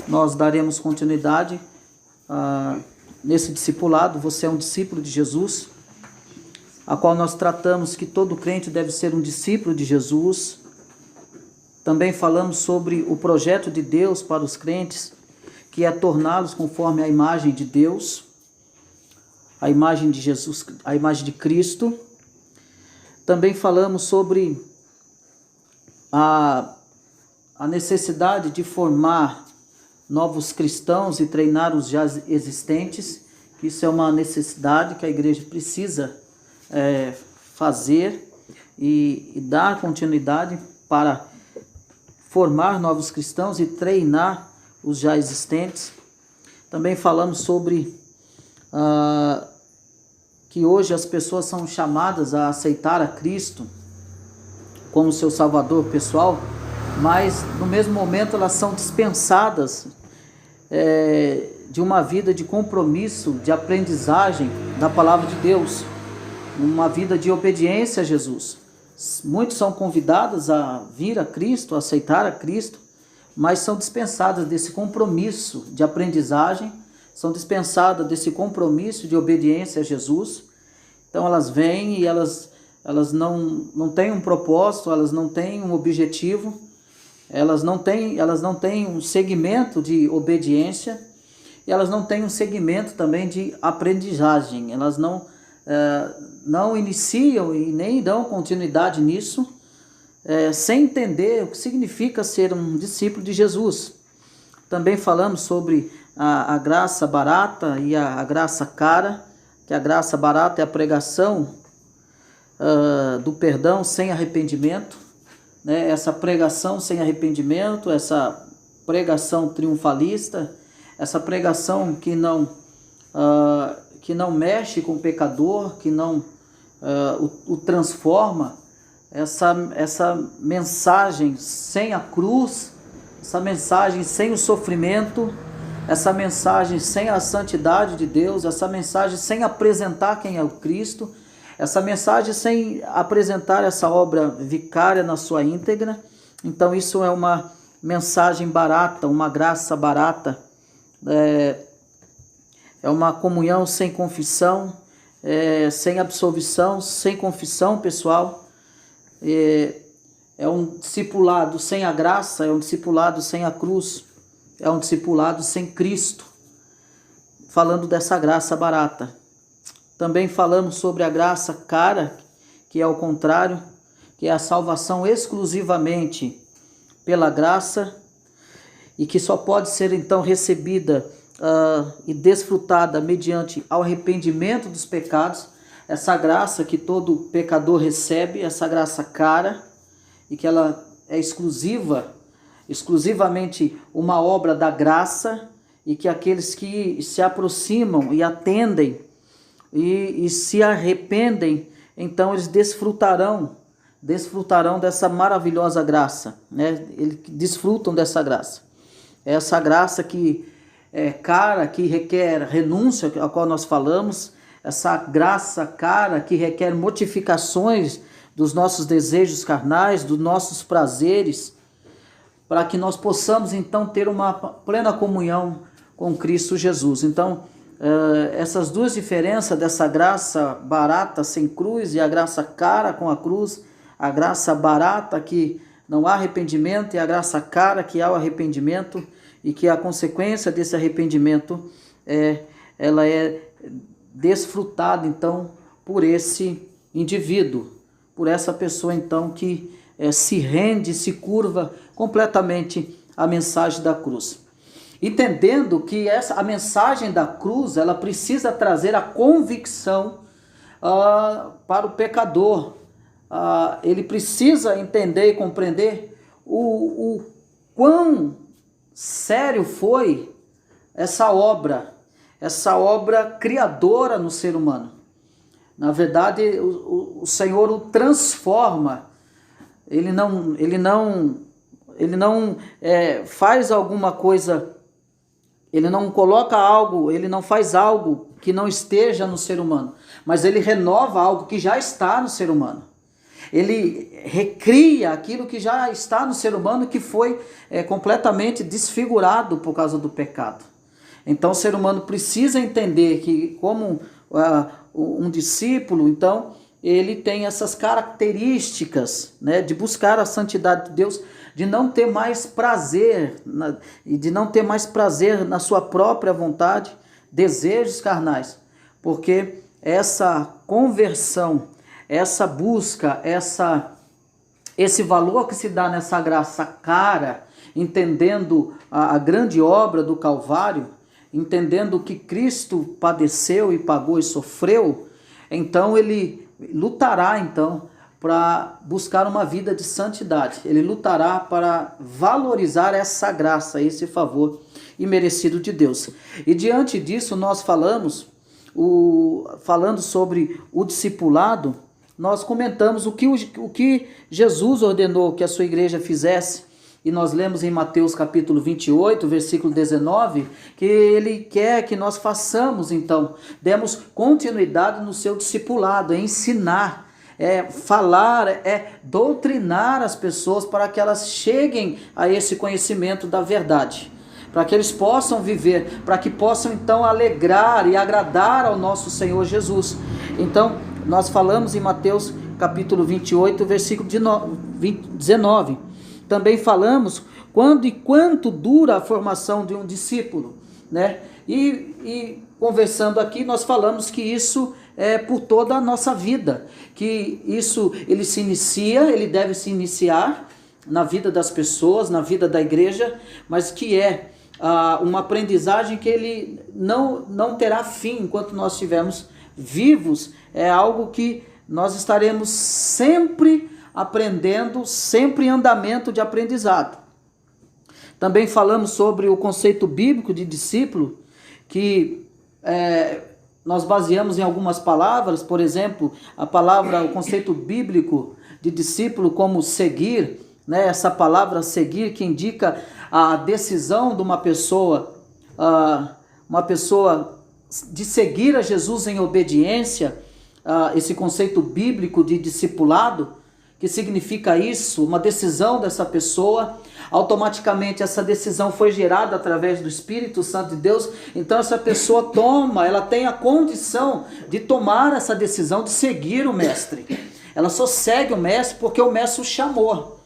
nós daremos continuidade nesse discipulado. Você é um discípulo de Jesus, a qual nós tratamos que todo crente deve ser um discípulo de Jesus. Também falamos sobre o projeto de Deus para os crentes, que é torná-los conforme a imagem de Deus, a imagem de Jesus, a imagem de Cristo. Também falamos sobre a necessidade de formar novos cristãos e treinar os já existentes. Isso é uma necessidade que a igreja precisa fazer e dar continuidade para formar novos cristãos e treinar os já existentes. Também falamos sobre que hoje as pessoas são chamadas a aceitar a Cristo como seu Salvador pessoal, mas no mesmo momento elas são dispensadas de uma vida de compromisso, de aprendizagem da palavra de Deus, uma vida de obediência a Jesus. Muitos são convidados a vir a Cristo, a aceitar a Cristo, mas são dispensadas desse compromisso de aprendizagem, são dispensadas desse compromisso de obediência a Jesus. Então elas vêm e elas não têm um propósito, elas não têm um objetivo, elas não têm um segmento de obediência, e elas não têm um segmento também de aprendizagem. Elas não iniciam e nem dão continuidade nisso, sem entender o que significa ser um discípulo de Jesus. Também falamos sobre a graça barata e a graça cara, que a graça barata é a pregação do perdão sem arrependimento, né? Essa pregação sem arrependimento, essa pregação triunfalista, essa pregação que não mexe com o pecador, que não o transforma, essa mensagem sem a cruz, essa mensagem sem o sofrimento, essa mensagem sem a santidade de Deus, essa mensagem sem apresentar quem é o Cristo, essa mensagem sem apresentar essa obra vicária na sua íntegra. Então isso é uma mensagem barata, uma graça barata, é uma comunhão sem confissão, sem absolvição, sem confissão pessoal. É um discipulado sem a graça, é um discipulado sem a cruz, é um discipulado sem Cristo. Falando dessa graça barata. Também falamos sobre a graça cara, que é o contrário, que é a salvação exclusivamente pela graça e que só pode ser então recebida e desfrutada mediante ao arrependimento dos pecados. Essa graça que todo pecador recebe, essa graça cara, e que ela é exclusivamente uma obra da graça, e que aqueles que se aproximam e atendem e se arrependem, então eles desfrutarão dessa maravilhosa graça, né? Eles desfrutam dessa graça. Essa graça que é cara, que requer renúncia, a qual nós falamos, essa graça cara que requer mortificações dos nossos desejos carnais, dos nossos prazeres, para que nós possamos então ter uma plena comunhão com Cristo Jesus. Então, essas duas diferenças dessa graça barata sem cruz e a graça cara com a cruz, a graça barata que não há arrependimento e a graça cara que há o arrependimento, e que a consequência desse arrependimento ela é desfrutada então por esse indivíduo, por essa pessoa então que se rende, se curva completamente à mensagem da cruz. Entendendo que a mensagem da cruz, ela precisa trazer a convicção para o pecador. Ele precisa entender e compreender o quão sério foi essa obra criadora no ser humano. Na verdade, o Senhor o transforma. Ele não faz alguma coisa. Ele não coloca algo, ele não faz algo que não esteja no ser humano, mas ele renova algo que já está no ser humano. Ele recria aquilo que já está no ser humano, que foi completamente desfigurado por causa do pecado. Então o ser humano precisa entender que, como um discípulo, então ele tem essas características, né, de buscar a santidade de Deus, de não ter mais prazer, de não ter mais prazer na sua própria vontade, desejos carnais, porque essa conversão, essa busca, esse valor que se dá nessa graça cara, entendendo a grande obra do Calvário, entendendo que Cristo padeceu e pagou e sofreu, então ele lutará então para buscar uma vida de santidade. Ele lutará para valorizar essa graça, esse favor imerecido de Deus. E diante disso nós falando sobre o discipulado, nós comentamos o que Jesus ordenou que a sua igreja fizesse. E nós lemos em Mateus capítulo 28, versículo 19, que ele quer que nós façamos, então, demos continuidade no seu discipulado, ensinar, falar, doutrinar as pessoas para que elas cheguem a esse conhecimento da verdade, para que eles possam viver, para que possam então alegrar e agradar ao nosso Senhor Jesus. Então, nós falamos em Mateus capítulo 28, versículo 19, também falamos quando e quanto dura a formação de um discípulo, né? E conversando aqui, nós falamos que isso é por toda a nossa vida, que isso ele deve se iniciar na vida das pessoas, na vida da igreja, mas que é uma aprendizagem que ele não terá fim enquanto nós estivermos vivos. É algo que nós estaremos sempre aprendendo, sempre em andamento de aprendizado. Também falamos sobre o conceito bíblico de discípulo, que nós baseamos em algumas palavras, por exemplo, o conceito bíblico de discípulo como seguir, né? Essa palavra seguir que indica a decisão de uma pessoa de seguir a Jesus em obediência, esse conceito bíblico de discipulado, que significa isso, uma decisão dessa pessoa, automaticamente essa decisão foi gerada através do Espírito Santo de Deus, então essa pessoa ela tem a condição de tomar essa decisão de seguir o mestre. Ela só segue o mestre porque o mestre o chamou.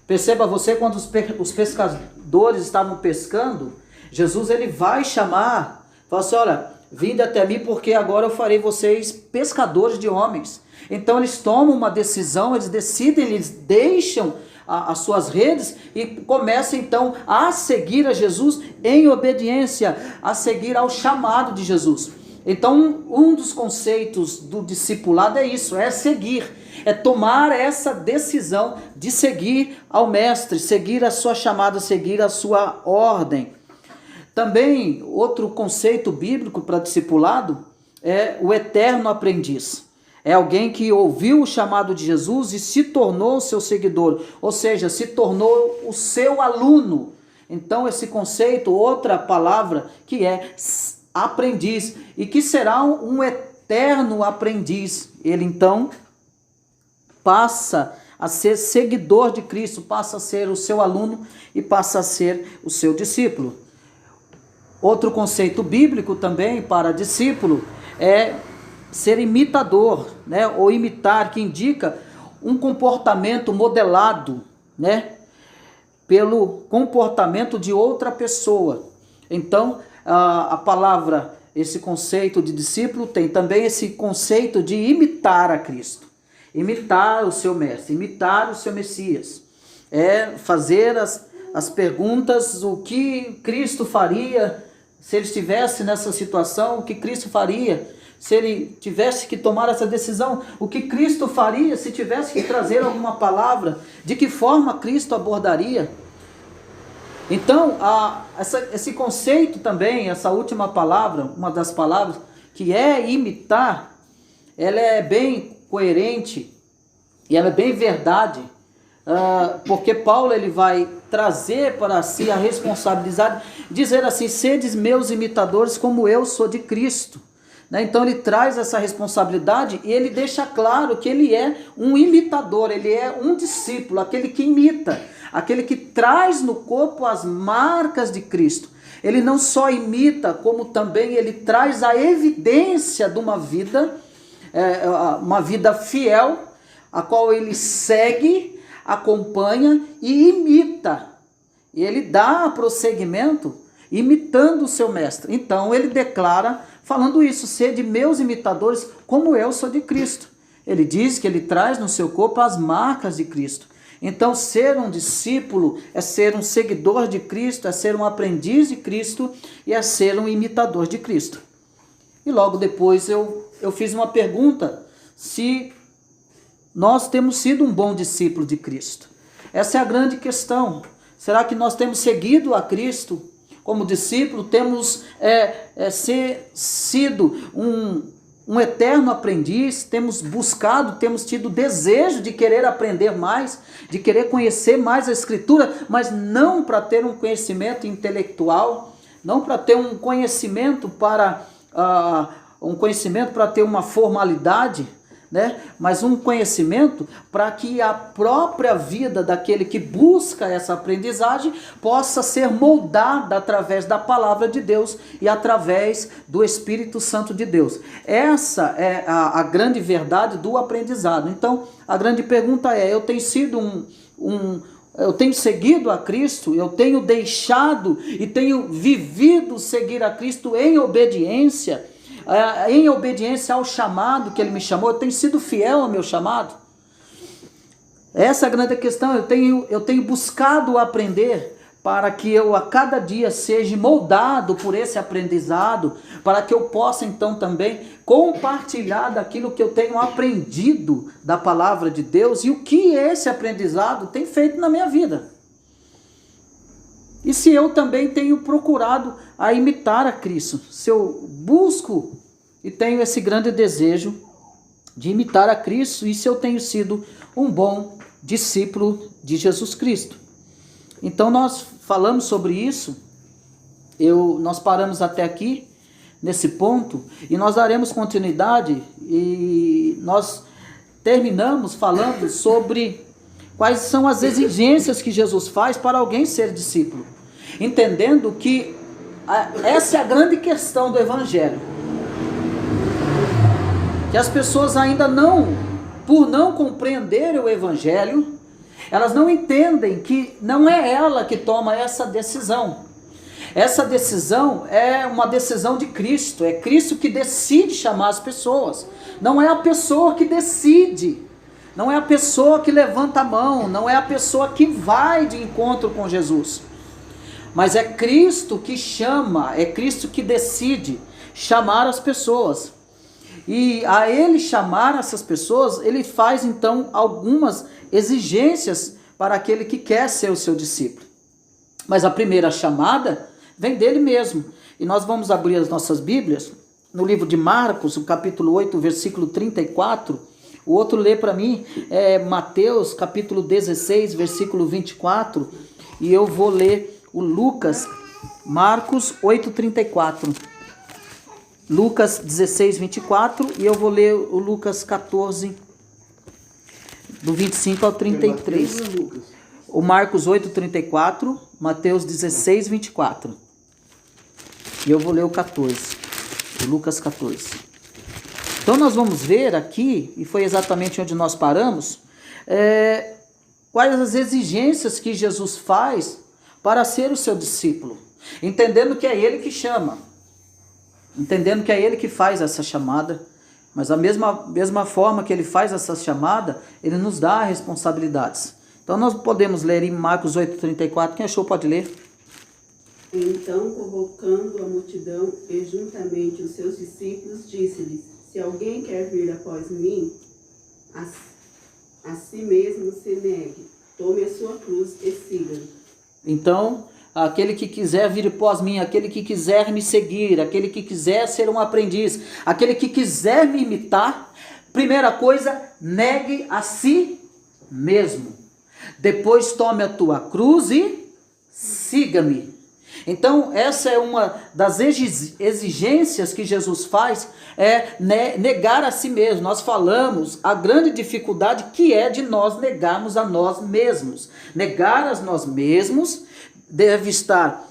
Perceba você, quando os pescadores estavam pescando, Jesus ele vai chamar, fala assim, olha, vinde até mim porque agora eu farei vocês pescadores de homens. Então eles tomam uma decisão, eles decidem, eles deixam as suas redes e começam então a seguir a Jesus em obediência, a seguir ao chamado de Jesus. Então um dos conceitos do discipulado é isso, é seguir, é tomar essa decisão de seguir ao mestre, seguir a sua chamada, seguir a sua ordem. Também outro conceito bíblico para discipulado é o eterno aprendiz. É alguém que ouviu o chamado de Jesus e se tornou seu seguidor, ou seja, se tornou o seu aluno. Então esse conceito, outra palavra que é aprendiz, e que será um eterno aprendiz. Ele então passa a ser seguidor de Cristo, passa a ser o seu aluno e passa a ser o seu discípulo. Outro conceito bíblico também para discípulo é ser imitador, né? Ou imitar, que indica um comportamento modelado, né? Pelo comportamento de outra pessoa. Então, a palavra, esse conceito de discípulo tem também esse conceito de imitar a Cristo, imitar o seu mestre, imitar o seu Messias. É fazer as perguntas, o que Cristo faria se ele estivesse nessa situação, o que Cristo faria se ele tivesse que tomar essa decisão, o que Cristo faria se tivesse que trazer alguma palavra, de que forma Cristo abordaria. Então, esse conceito também, essa última palavra, uma das palavras, que é imitar, ela é bem coerente e ela é bem verdade, porque Paulo ele vai trazer para si a responsabilidade, dizer assim, sedes meus imitadores como eu sou de Cristo. né? Então ele traz essa responsabilidade e ele deixa claro que ele é um imitador, ele é um discípulo, aquele que imita, aquele que traz no corpo as marcas de Cristo. Ele não só imita, como também ele traz a evidência de uma vida fiel, a qual ele segue, acompanha e imita. E ele dá prosseguimento imitando o seu mestre. Então ele declara, falando isso: sede meus imitadores, como eu sou de Cristo. Ele diz que ele traz no seu corpo as marcas de Cristo. Então ser um discípulo é ser um seguidor de Cristo, é ser um aprendiz de Cristo e é ser um imitador de Cristo. E logo depois eu fiz uma pergunta: se nós temos sido um bom discípulo de Cristo. Essa é a grande questão. Será que nós temos seguido a Cristo como discípulo? Temos sido um eterno aprendiz? Temos buscado, temos tido desejo de querer aprender mais, de querer conhecer mais a Escritura, mas não para ter um conhecimento intelectual, não para ter um conhecimento para ter uma formalidade, né? Mas um conhecimento para que a própria vida daquele que busca essa aprendizagem possa ser moldada através da palavra de Deus e através do Espírito Santo de Deus. Essa é a grande verdade do aprendizado. Então, a grande pergunta é: eu tenho sido eu tenho seguido a Cristo, eu tenho deixado e tenho vivido seguir a Cristo em obediência ao chamado que ele me chamou? Eu tenho sido fiel ao meu chamado? Essa é a grande questão. Eu tenho buscado aprender para que eu a cada dia seja moldado por esse aprendizado, para que eu possa então também compartilhar daquilo que eu tenho aprendido da palavra de Deus e o que esse aprendizado tem feito na minha vida. E se eu também tenho procurado a imitar a Cristo, se eu busco e tenho esse grande desejo de imitar a Cristo, e se eu tenho sido um bom discípulo de Jesus Cristo. Então nós falamos sobre isso, nós paramos até aqui, nesse ponto, e nós daremos continuidade, e nós terminamos falando sobre quais são as exigências que Jesus faz para alguém ser discípulo, entendendo que essa é a grande questão do Evangelho, que as pessoas ainda por não compreenderem o Evangelho, elas não entendem que não é ela que toma essa decisão. Essa decisão é uma decisão de Cristo, é Cristo que decide chamar as pessoas, não é a pessoa que decide, não é a pessoa que levanta a mão, não é a pessoa que vai de encontro com Jesus, mas é Cristo que chama, é Cristo que decide chamar as pessoas. E a ele chamar essas pessoas, ele faz então algumas exigências para aquele que quer ser o seu discípulo. Mas a primeira chamada vem dele mesmo. E nós vamos abrir as nossas Bíblias no livro de Marcos, o capítulo 8, versículo 34. O outro lê para mim Mateus, capítulo 16, versículo 24. E eu vou ler o Lucas, Marcos 8, 34. Lucas 16, 24, e eu vou ler o Lucas 14, do 25 ao 33. O Marcos 8, 34, Mateus 16, 24. E eu vou ler o 14, o Lucas 14. Então nós vamos ver aqui, e foi exatamente onde nós paramos, quais as exigências que Jesus faz para ser o seu discípulo, entendendo que é ele que chama, entendendo que é ele que faz essa chamada, mas da mesma forma que ele faz essa chamada, ele nos dá responsabilidades. Então nós podemos ler em Marcos 8,34, quem achou pode ler. Então, convocando a multidão e juntamente os seus discípulos, disse-lhes: se alguém quer vir após mim, a si mesmo se negue, tome a sua cruz e siga. Então, aquele que quiser vir após mim, aquele que quiser me seguir, aquele que quiser ser um aprendiz, aquele que quiser me imitar, primeira coisa, negue a si mesmo. Depois tome a tua cruz e siga-me. Então, essa é uma das exigências que Jesus faz, é negar a si mesmo. Nós falamos a grande dificuldade que é de nós negarmos a nós mesmos. Negar a nós mesmos deve estar...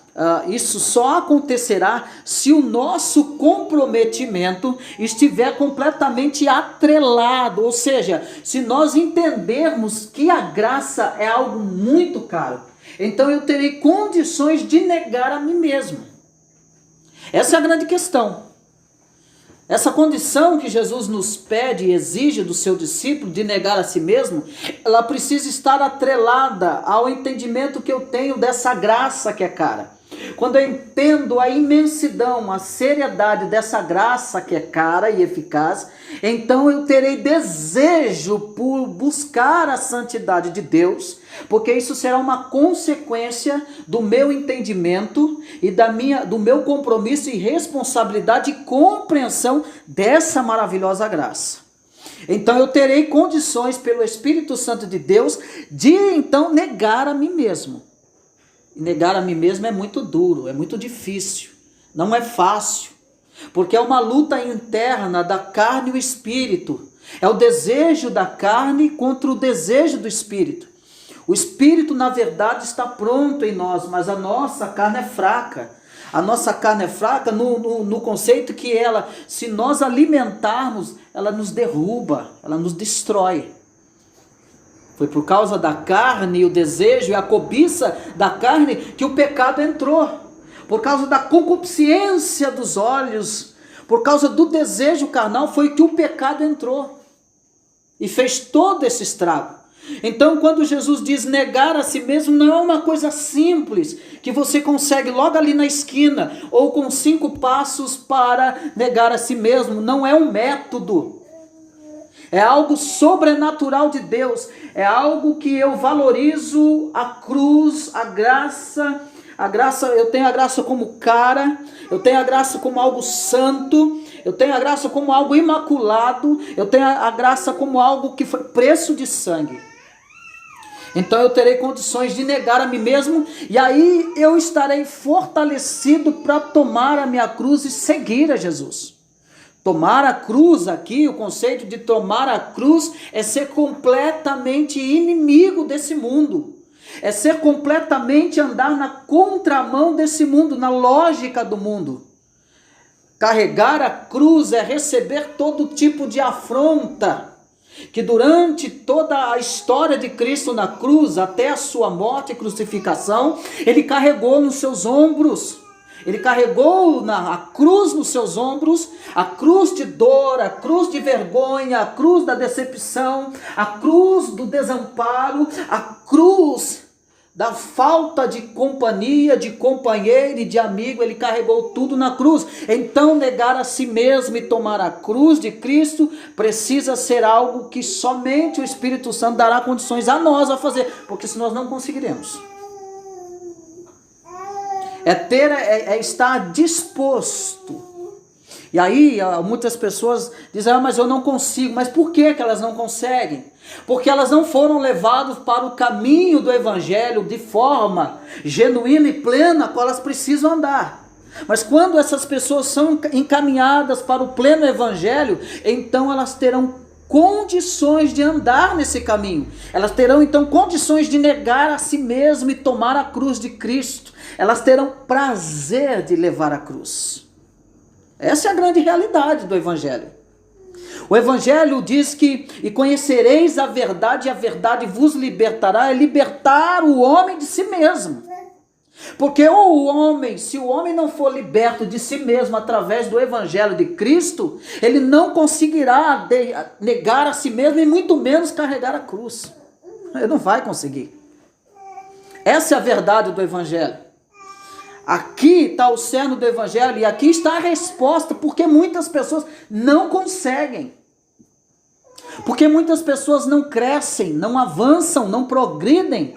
isso só acontecerá se o nosso comprometimento estiver completamente atrelado, ou seja, se nós entendermos que a graça é algo muito caro, então eu terei condições de negar a mim mesmo. Essa é a grande questão. Essa condição que Jesus nos pede e exige do seu discípulo de negar a si mesmo, ela precisa estar atrelada ao entendimento que eu tenho dessa graça que é cara. Quando eu entendo a imensidão, a seriedade dessa graça que é cara e eficaz, então eu terei desejo por buscar a santidade de Deus, porque isso será uma consequência do meu entendimento e do meu compromisso e responsabilidade e compreensão dessa maravilhosa graça. Então eu terei condições pelo Espírito Santo de Deus de então negar a mim mesmo. E negar a mim mesmo é muito duro, é muito difícil, não é fácil, porque é uma luta interna da carne e o espírito. É o desejo da carne contra o desejo do espírito. O espírito, na verdade, está pronto em nós, mas a nossa carne é fraca. A nossa carne é fraca no conceito que ela, se nós alimentarmos, ela nos derruba, ela nos destrói. Foi por causa da carne, o desejo e a cobiça da carne que o pecado entrou. Por causa da concupiscência dos olhos, por causa do desejo carnal, foi que o pecado entrou. E fez todo esse estrago. Então, quando Jesus diz negar a si mesmo, não é uma coisa simples, que você consegue logo ali na esquina, ou com 5 passos para negar a si mesmo. Não é um método. É algo sobrenatural de Deus, é algo que eu valorizo a cruz, a graça, eu tenho a graça como cara, eu tenho a graça como algo santo, eu tenho a graça como algo imaculado, eu tenho a graça como algo que foi preço de sangue. Então eu terei condições de negar a mim mesmo, e aí eu estarei fortalecido para tomar a minha cruz e seguir a Jesus. Tomar a cruz aqui, o conceito de tomar a cruz é ser completamente inimigo desse mundo. É ser completamente andar na contramão desse mundo, na lógica do mundo. Carregar a cruz é receber todo tipo de afronta, que durante toda a história de Cristo na cruz, até a sua morte e crucificação, ele carregou nos seus ombros. Ele carregou a cruz nos seus ombros, a cruz de dor, a cruz de vergonha, a cruz da decepção, a cruz do desamparo, a cruz da falta de companhia, de companheiro e de amigo. Ele carregou tudo na cruz. Então negar a si mesmo e tomar a cruz de Cristo precisa ser algo que somente o Espírito Santo dará condições a nós a fazer, porque senão nós não conseguiremos. É estar disposto. E aí muitas pessoas dizem, mas eu não consigo. Mas por que elas não conseguem? Porque elas não foram levadas para o caminho do Evangelho de forma genuína e plena, qual elas precisam andar. Mas quando essas pessoas são encaminhadas para o pleno Evangelho, então elas terão condições de andar nesse caminho. Elas terão então condições de negar a si mesmo e tomar a cruz de Cristo. Elas terão prazer de levar a cruz. Essa é a grande realidade do Evangelho. O Evangelho diz que, e conhecereis a verdade, e a verdade vos libertará, é libertar o homem de si mesmo. Porque se o homem não for liberto de si mesmo através do Evangelho de Cristo, ele não conseguirá negar a si mesmo e muito menos carregar a cruz. Ele não vai conseguir. Essa é a verdade do Evangelho. Aqui está o cerne do Evangelho e aqui está a resposta, porque muitas pessoas não conseguem. Porque muitas pessoas não crescem, não avançam, não progridem,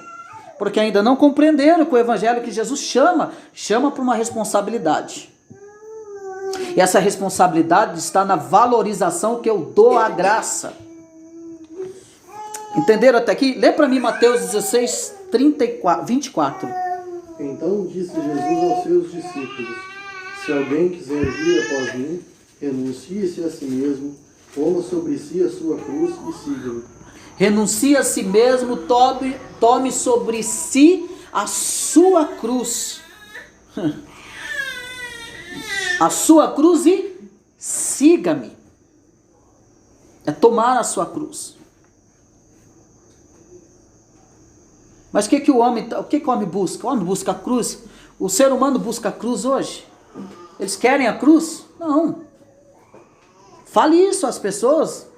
porque ainda não compreenderam que o Evangelho que Jesus chama para uma responsabilidade. E essa responsabilidade está na valorização que eu dou à graça. Entenderam até aqui? Lê para mim Mateus 16, 24. Então disse Jesus aos seus discípulos: se alguém quiser vir após mim, renuncie-se a si mesmo, toma sobre si a sua cruz e siga-me. Renuncie a si mesmo, tome sobre si a sua cruz. A sua cruz e siga-me. É tomar a sua cruz. Mas o que o homem busca? O homem busca a cruz. O ser humano busca a cruz hoje. Eles querem a cruz? Não. Fale isso às pessoas.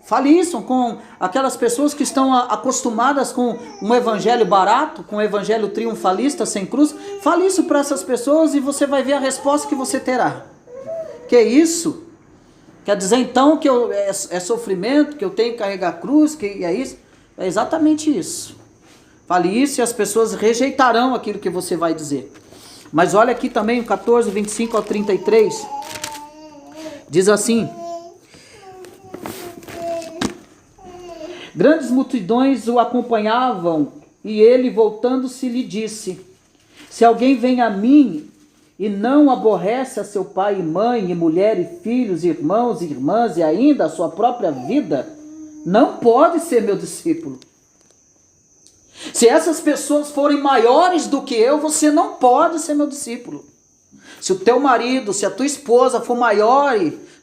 Fale isso com aquelas pessoas que estão acostumadas com um evangelho barato, com um evangelho triunfalista sem cruz. Fale isso para essas pessoas e você vai ver a resposta que você terá. Que isso? Quer dizer então que é sofrimento, que eu tenho que carregar a cruz, que é isso? É exatamente isso. Fale isso e as pessoas rejeitarão aquilo que você vai dizer. Mas olha aqui também o 14, 25 ao 33. Diz assim: grandes multidões o acompanhavam, e ele, voltando-se, lhe disse: se alguém vem a mim e não aborrece a seu pai e mãe, e mulher e filhos, irmãos e irmãs, e ainda a sua própria vida, não pode ser meu discípulo. Se essas pessoas forem maiores do que eu, você não pode ser meu discípulo. Se o teu marido, se a tua esposa for maior,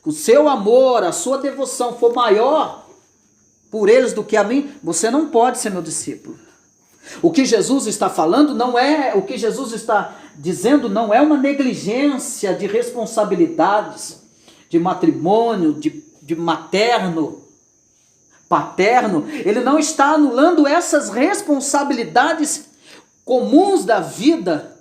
o seu amor, a sua devoção for maior por eles do que a mim, você não pode ser meu discípulo. O que Jesus está falando não é, o que Jesus está dizendo não é uma negligência de responsabilidades, de matrimônio, de materno, paterno. Ele não está anulando essas responsabilidades comuns da vida,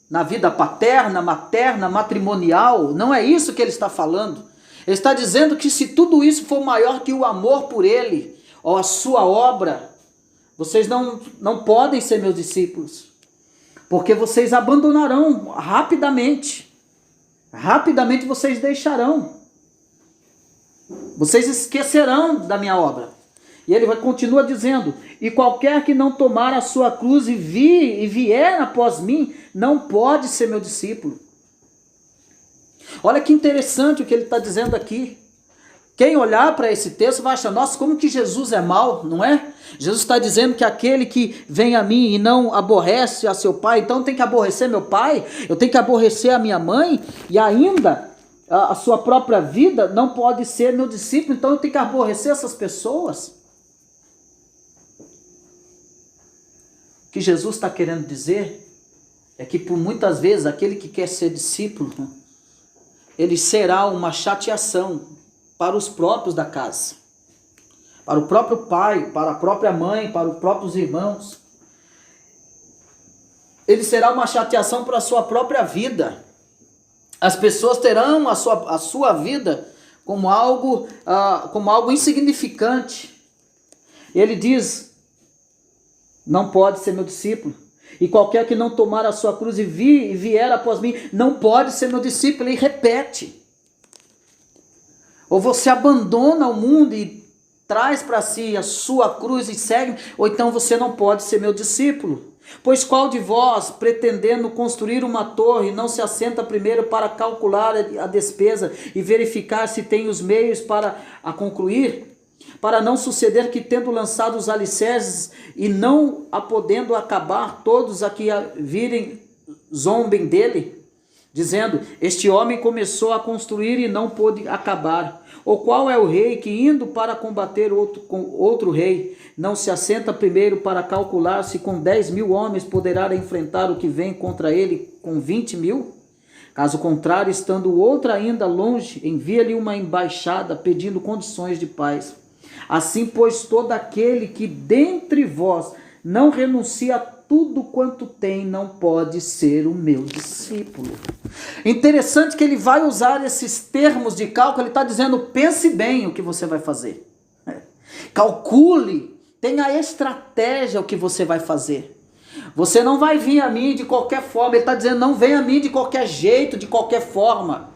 na vida paterna, materna, matrimonial. Não é isso que ele está falando. Ele está dizendo que se tudo isso for maior que o amor por ele, ou a sua obra, vocês não podem ser meus discípulos, porque vocês abandonarão rapidamente. Rapidamente vocês deixarão. Vocês esquecerão da minha obra. E ele continua dizendo: e qualquer que não tomar a sua cruz e vier após mim, não pode ser meu discípulo. Olha que interessante o que ele está dizendo aqui. Quem olhar para esse texto vai achar: nossa, como que Jesus é mau, não é? Jesus está dizendo que aquele que vem a mim e não aborrece a seu pai, então tem que aborrecer meu pai, eu tenho que aborrecer a minha mãe, e ainda a sua própria vida, não pode ser meu discípulo, então eu tenho que aborrecer essas pessoas. O que Jesus está querendo dizer é que por muitas vezes aquele que quer ser discípulo, ele será uma chateação para os próprios da casa, para o próprio pai, para a própria mãe, para os próprios irmãos. Ele será uma chateação para a sua própria vida. As pessoas terão a sua vida como algo insignificante. Ele diz: não pode ser meu discípulo. E qualquer que não tomar a sua cruz e vier após mim, não pode ser meu discípulo. Ele repete. Ou você abandona o mundo e traz para si a sua cruz e segue, ou então você não pode ser meu discípulo. Pois qual de vós, pretendendo construir uma torre, não se assenta primeiro para calcular a despesa e verificar se tem os meios para a concluir? Para não suceder que, tendo lançado os alicerces e não a podendo acabar, todos a que a virem zombem dele, dizendo: este homem começou a construir e não pôde acabar. Ou qual é o rei que, indo para combater outro rei, não se assenta primeiro para calcular se com 10.000 homens poderá enfrentar o que vem contra ele com 20.000? Caso contrário, estando outra ainda longe, envia-lhe uma embaixada pedindo condições de paz. Assim, pois, todo aquele que dentre vós não renuncia a tudo quanto tem, não pode ser o meu discípulo. Interessante que ele vai usar esses termos de cálculo. Ele está dizendo: pense bem o que você vai fazer. Calcule, tenha estratégia o que você vai fazer. Você não vai vir a mim de qualquer forma. Ele está dizendo: não venha a mim de qualquer jeito, de qualquer forma.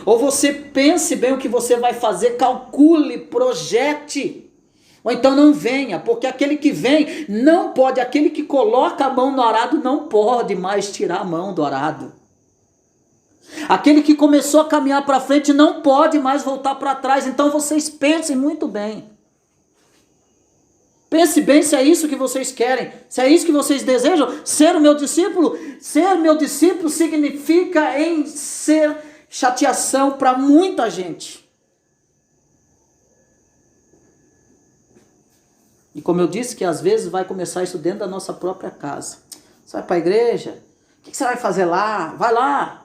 Ou você pense bem o que você vai fazer, calcule, projete. Ou então não venha, porque aquele que vem não pode, aquele que coloca a mão no arado não pode mais tirar a mão do arado. Aquele que começou a caminhar para frente não pode mais voltar para trás. Então vocês pensem muito bem. Pense bem se é isso que vocês querem, se é isso que vocês desejam, ser o meu discípulo. Ser meu discípulo significa em ser chateação para muita gente. E como eu disse, que às vezes vai começar isso dentro da nossa própria casa. Você vai para a igreja, o que você vai fazer lá? Vai lá.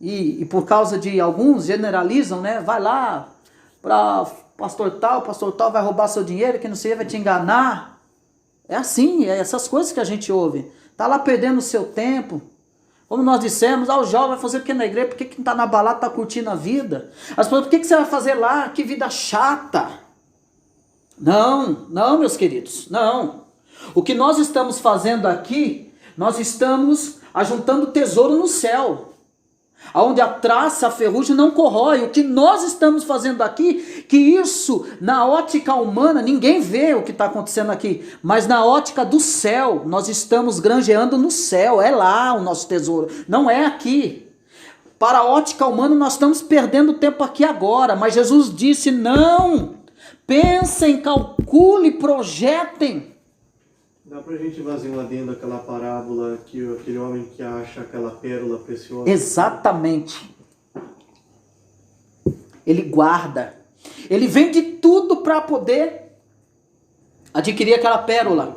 E por causa de alguns generalizam, né? Vai lá para pastor tal vai roubar seu dinheiro, que não sei, vai te enganar. É assim, é essas coisas que a gente ouve. Tá lá perdendo o seu tempo. Como nós dissemos, o jovem vai fazer o que na igreja? Por que não tá na balada, tá curtindo a vida? As pessoas, por que você vai fazer lá? Que vida chata. Não, meus queridos, não. O que nós estamos fazendo aqui, nós estamos ajuntando tesouro no céu. Onde a traça, a ferrugem não corrói. O que nós estamos fazendo aqui, que isso na ótica humana, ninguém vê o que está acontecendo aqui, mas na ótica do céu, nós estamos granjeando no céu, é lá o nosso tesouro, não é aqui. Para a ótica humana nós estamos perdendo tempo aqui agora, mas Jesus disse não, pensem, calculem, projetem. Dá pra gente fazer um adendo àquela parábola que aquele homem que acha aquela pérola preciosa? Exatamente. Ele guarda. Ele vende tudo para poder adquirir aquela pérola.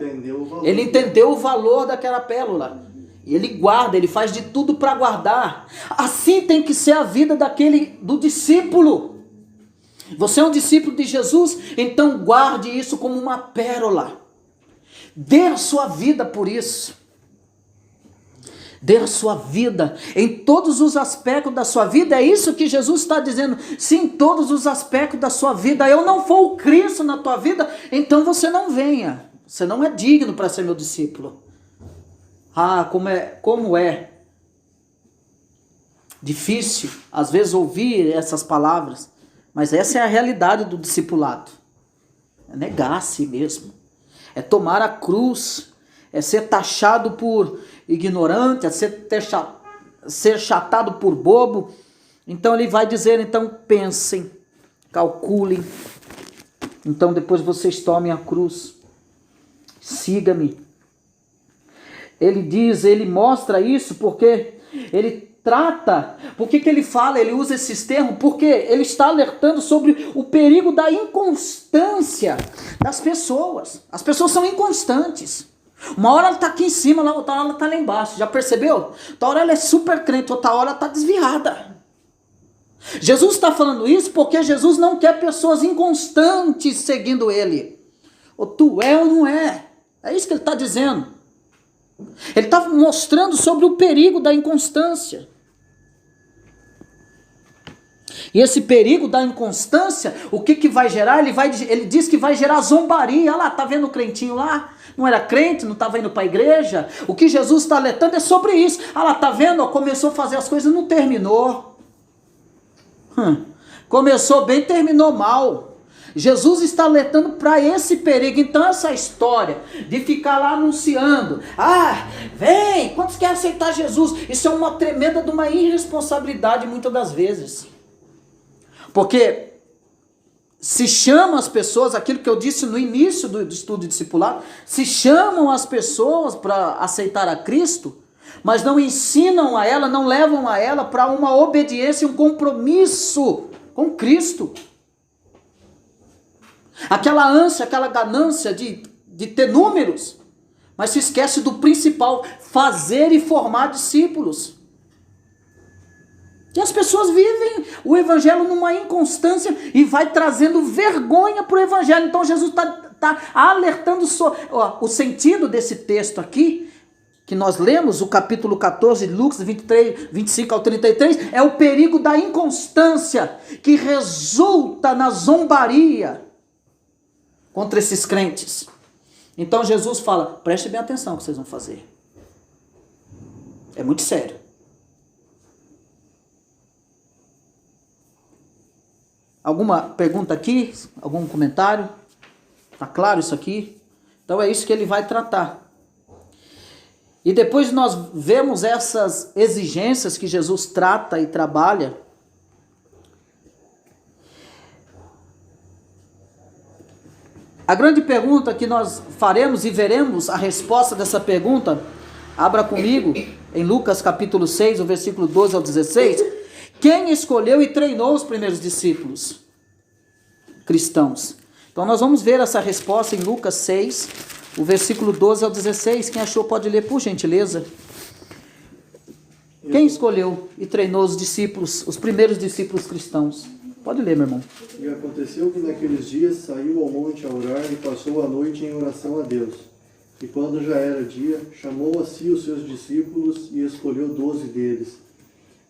Ele entendeu o valor daquela pérola. E ele guarda, ele faz de tudo para guardar. Assim tem que ser a vida do discípulo. Você é um discípulo de Jesus, então guarde isso como uma pérola. Dê a sua vida por isso. Dê a sua vida em todos os aspectos da sua vida. É isso que Jesus está dizendo. Sim, em todos os aspectos da sua vida. Eu não for o Cristo na tua vida, então você não venha. Você não é digno para ser meu discípulo. Ah, como é difícil às vezes ouvir essas palavras. Mas essa é a realidade do discipulado. É negar a si mesmo. É tomar a cruz, é ser taxado por ignorante, é ser chatado por bobo. Então ele vai dizer, então pensem, calculem. Então depois vocês tomem a cruz, siga-me. Ele diz, ele mostra isso porque ele trata, por que ele fala, ele usa esses termos? Porque ele está alertando sobre o perigo da inconstância das pessoas. As pessoas são inconstantes. Uma hora ela está aqui em cima, outra hora ela está lá embaixo. Já percebeu? Outra hora ela é super crente, outra hora ela está desviada. Jesus está falando isso porque Jesus não quer pessoas inconstantes seguindo ele. Ou tu é ou não é. É isso que ele está dizendo. Ele está mostrando sobre o perigo da inconstância. E esse perigo da inconstância, o que vai gerar? Ele diz que vai gerar zombaria. Olha lá, tá vendo o crentinho lá? Não era crente, não estava indo para a igreja. O que Jesus está alertando é sobre isso. Olha lá, tá vendo? Começou a fazer as coisas e não terminou. Começou bem, terminou mal. Jesus está alertando para esse perigo. Então essa história de ficar lá anunciando, vem, quantos querem aceitar Jesus? Isso é uma tremenda de uma irresponsabilidade muitas das vezes. Porque se chamam as pessoas, aquilo que eu disse no início do estudo discipulado, se chamam as pessoas para aceitar a Cristo, mas não ensinam a ela, não levam a ela para uma obediência, um compromisso com Cristo. Aquela ânsia, aquela ganância de ter números, mas se esquece do principal, fazer e formar discípulos. E as pessoas vivem o evangelho numa inconstância e vai trazendo vergonha para o evangelho. Então Jesus está alertando o sentido desse texto aqui, que nós lemos, o capítulo 14, Lucas 23, 25 ao 33, é o perigo da inconstância que resulta na zombaria contra esses crentes. Então Jesus fala, preste bem atenção no que vocês vão fazer. É muito sério. Alguma pergunta aqui? Algum comentário? Tá claro isso aqui? Então é isso que ele vai tratar. E depois nós vemos essas exigências que Jesus trata e trabalha. A grande pergunta que nós faremos e veremos a resposta dessa pergunta, abra comigo em Lucas capítulo 6, o versículo 12 ao 16. Quem escolheu e treinou os primeiros discípulos cristãos? Então nós vamos ver essa resposta em Lucas 6, o versículo 12 ao 16. Quem achou pode ler, por gentileza. Quem escolheu e treinou os discípulos, os primeiros discípulos cristãos? Pode ler, meu irmão. E aconteceu que naqueles dias saiu ao monte a orar e passou a noite em oração a Deus. E quando já era dia, chamou a si os seus discípulos e escolheu 12 deles,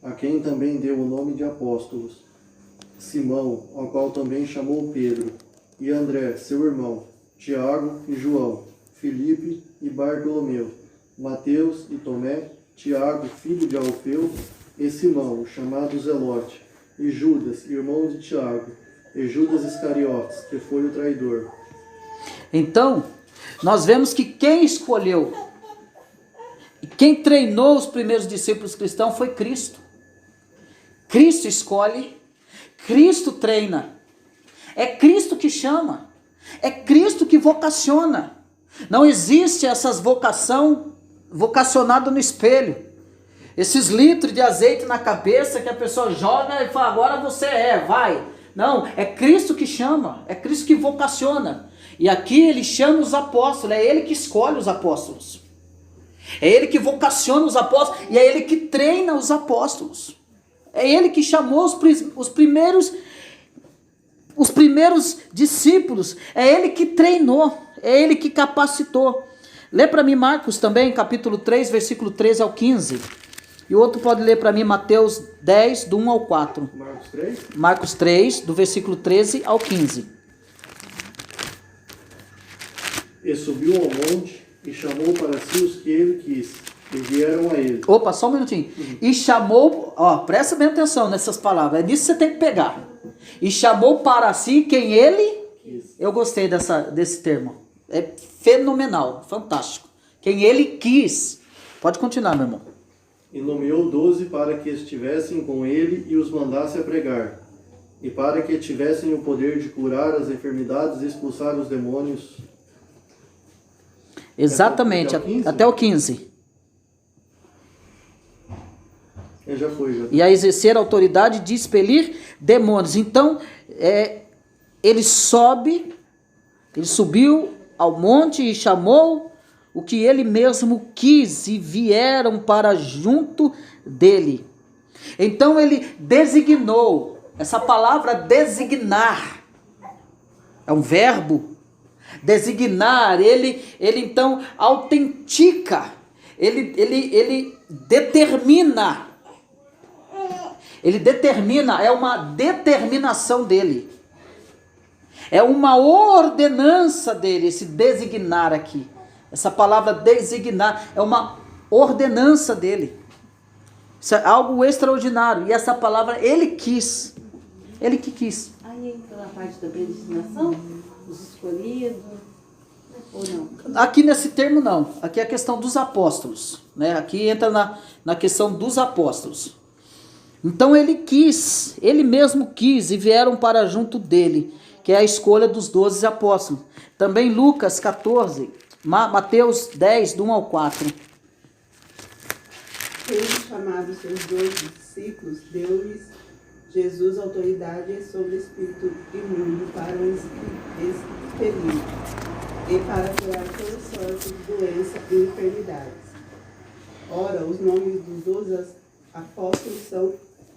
a quem também deu o nome de apóstolos: Simão, ao qual também chamou Pedro, e André, seu irmão, Tiago e João, Filipe e Bartolomeu, Mateus e Tomé, Tiago, filho de Alfeu, e Simão, chamado Zelote, e Judas, irmão de Tiago, e Judas Iscariotes, que foi o traidor. Então, nós vemos que quem escolheu e quem treinou os primeiros discípulos cristãos foi Cristo. Cristo escolhe, Cristo treina. É Cristo que chama, é Cristo que vocaciona. Não existe essas vocacionada no espelho. Esses litros de azeite na cabeça que a pessoa joga e fala, agora você vai. Não, é Cristo que chama, é Cristo que vocaciona. E aqui ele chama os apóstolos, é ele que escolhe os apóstolos. É ele que vocaciona os apóstolos e é ele que treina os apóstolos. É ele que chamou os primeiros discípulos, é ele que treinou, é ele que capacitou. Lê para mim Marcos também, capítulo 3, versículo 13 ao 15. E o outro pode ler para mim Mateus 10, do 1 ao 4. Marcos 3? Marcos 3, do versículo 13 ao 15. E subiu ao monte e chamou para si os que ele quis, e vieram a ele. Opa, só um minutinho. E chamou, presta bem atenção nessas palavras, é nisso que você tem que pegar. E chamou para si quem ele... Eu gostei desse termo. É fenomenal, fantástico. Quem ele quis. Pode continuar, meu irmão. E nomeou 12 para que estivessem com ele e os mandasse a pregar, e para que tivessem o poder de curar as enfermidades e expulsar os demônios. Exatamente, até o 15. Já foi. E a exercer a autoridade de expelir demônios. Então, ele subiu ao monte e chamou o que ele mesmo quis, e vieram para junto dele. Então ele designou, essa palavra designar, é um verbo, designar, ele então autentica, ele determina, é uma determinação dele, é uma ordenança dele, esse designar aqui. Essa palavra designar é uma ordenança dele. Isso é algo extraordinário. E essa palavra ele quis. Ele que quis. Aí entra na parte da predestinação, os escolhidos, ou não? Aqui nesse termo não. Aqui é a questão dos apóstolos, né? Aqui entra na questão dos apóstolos. Então ele quis, ele mesmo quis, e vieram para junto dele, que é a escolha dos 12 apóstolos. Também Lucas 14, Mateus 10, do 1 ao 4. Tendo chamado seus 12 discípulos, deu-lhes Jesus autoridade sobre o espírito imundo para o expelir e para curar toda sorte de doença e enfermidades. Ora, os nomes dos 12 apóstolos são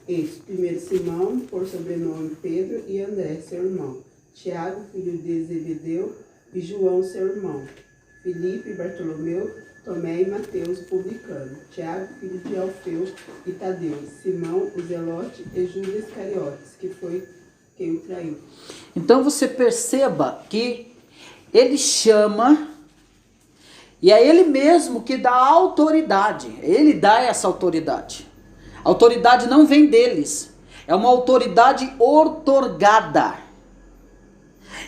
estes: primeiro Simão, por sobrenome Pedro, e André, seu irmão, Tiago, filho de Zebedeu, e João, seu irmão, Filipe, Bartolomeu, Tomé e Mateus, o publicano, Tiago, filho de Alfeu e Tadeu, Simão, o Zelote, e Judas Iscariotes, que foi quem o traiu. Então você perceba que ele chama, e é ele mesmo que dá autoridade, ele dá essa autoridade. A autoridade não vem deles, é uma autoridade outorgada.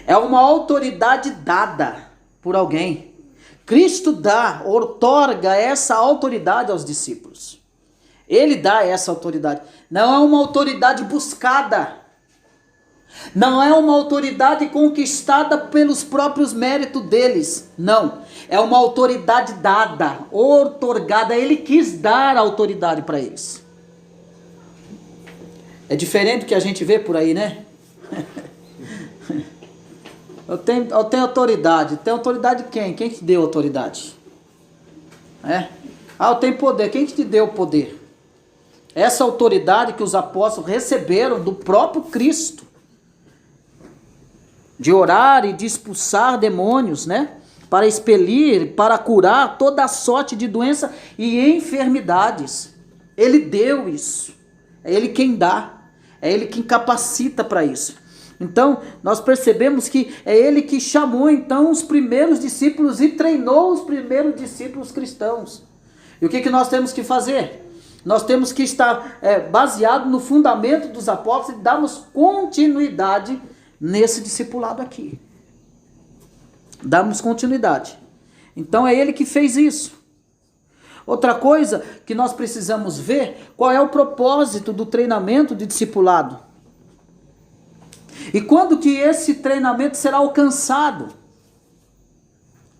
É uma autoridade dada por alguém. Cristo dá, outorga essa autoridade aos discípulos. Ele dá essa autoridade. Não é uma autoridade buscada. Não é uma autoridade conquistada pelos próprios méritos deles. Não. É uma autoridade dada, outorgada. Ele quis dar a autoridade para eles. É diferente do que a gente vê por aí, né? Eu tenho autoridade. Tem autoridade de quem? Quem te deu autoridade? Eu tenho poder. Quem que te deu o poder? Essa autoridade que os apóstolos receberam do próprio Cristo, de orar e de expulsar demônios, né? Para expelir, para curar toda a sorte de doença e enfermidades. Ele deu isso. É Ele quem dá. É Ele quem capacita para isso. Então, nós percebemos que é Ele que chamou então os primeiros discípulos e treinou os primeiros discípulos cristãos. E o que nós temos que fazer? Nós temos que estar baseado no fundamento dos apóstolos e darmos continuidade nesse discipulado aqui. Darmos continuidade. Então é Ele que fez isso. Outra coisa que nós precisamos ver, qual é o propósito do treinamento de discipulado. E quando que esse treinamento será alcançado?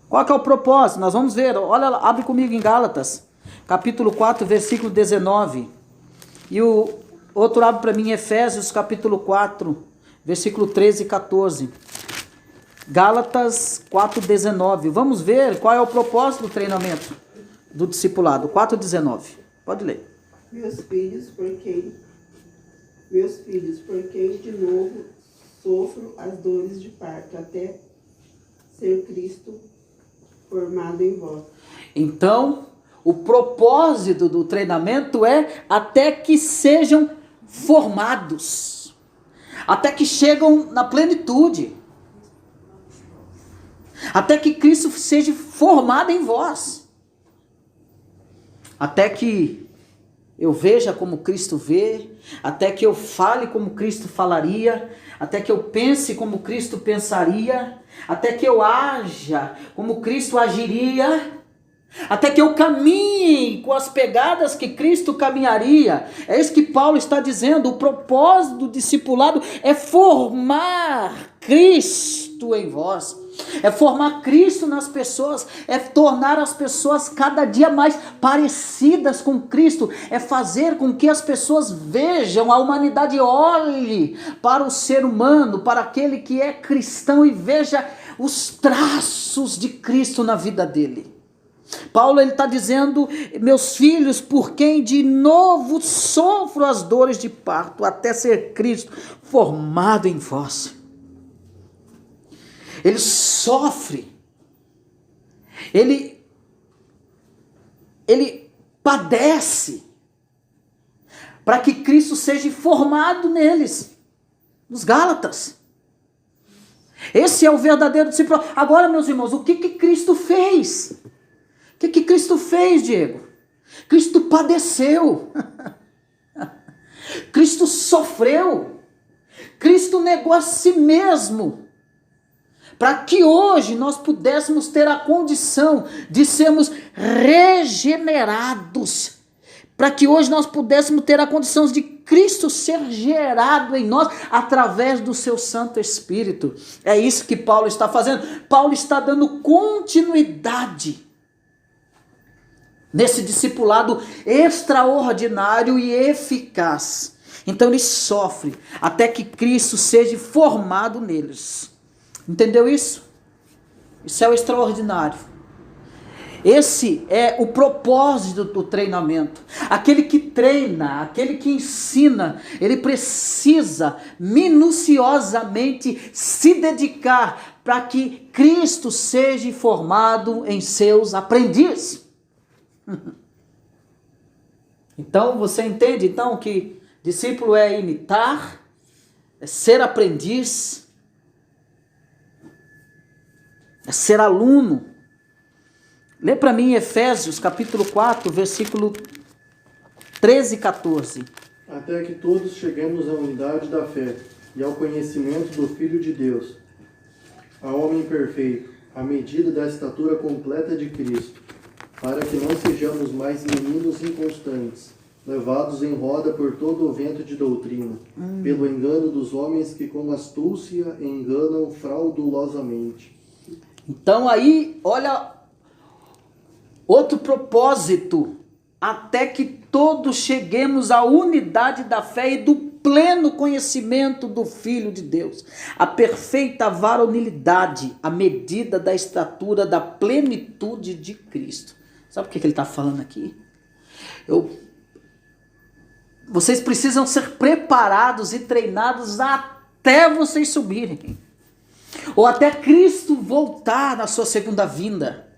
Qual que é o propósito? Nós vamos ver, olha, abre comigo em Gálatas, capítulo 4, versículo 19. E o outro abre para mim em Efésios, capítulo 4, versículo 13 e 14. Gálatas 4, 19. Vamos ver qual é o propósito do treinamento do discipulado. 4, 19. Pode ler. Meus filhos, por quem de novo sofro as dores de parto, até ser Cristo formado em vós. Então, o propósito do treinamento é até que sejam formados, até que chegam na plenitude, até que Cristo seja formado em vós, até que eu veja como Cristo vê, até que eu fale como Cristo falaria, até que eu pense como Cristo pensaria, até que eu haja como Cristo agiria, até que eu caminhe com as pegadas que Cristo caminharia. É isso que Paulo está dizendo. O propósito do discipulado é formar Cristo em vós. É formar Cristo nas pessoas, é tornar as pessoas cada dia mais parecidas com Cristo, é fazer com que as pessoas vejam, a humanidade olhe para o ser humano, para aquele que é cristão e veja os traços de Cristo na vida dele. Paulo ele está dizendo, meus filhos, por quem de novo sofro as dores de parto, até ser Cristo formado em vós. Ele sofre, ele padece, para que Cristo seja formado neles, nos Gálatas. Esse é o verdadeiro discípulo. Agora, meus irmãos, o que Cristo fez? O que Cristo fez, Diego? Cristo padeceu, Cristo sofreu, Cristo negou a si mesmo, para que hoje nós pudéssemos ter a condição de sermos regenerados, para que hoje nós pudéssemos ter a condição de Cristo ser gerado em nós através do seu Santo Espírito. É isso que Paulo está fazendo. Paulo está dando continuidade nesse discipulado extraordinário e eficaz. Então ele sofre até que Cristo seja formado neles. Entendeu isso? Isso é o extraordinário. Esse é o propósito do treinamento. Aquele que treina, aquele que ensina, ele precisa minuciosamente se dedicar para que Cristo seja formado em seus aprendizes. Então você entende então que discípulo é imitar, é ser aprendiz, é ser aluno. Lê para mim Efésios capítulo 4, versículo 13 e 14. Até que todos cheguemos à unidade da fé e ao conhecimento do Filho de Deus, a homem perfeito, à medida da estatura completa de Cristo, para que não sejamos mais meninos inconstantes, levados em roda por todo o vento de doutrina, pelo engano dos homens que com astúcia enganam fraudulosamente. Então aí, olha, outro propósito, até que todos cheguemos à unidade da fé e do pleno conhecimento do Filho de Deus, a perfeita varonilidade, a medida da estatura da plenitude de Cristo. Sabe o que ele está falando aqui? Vocês precisam ser preparados e treinados até vocês subirem, ou até Cristo voltar na sua segunda vinda.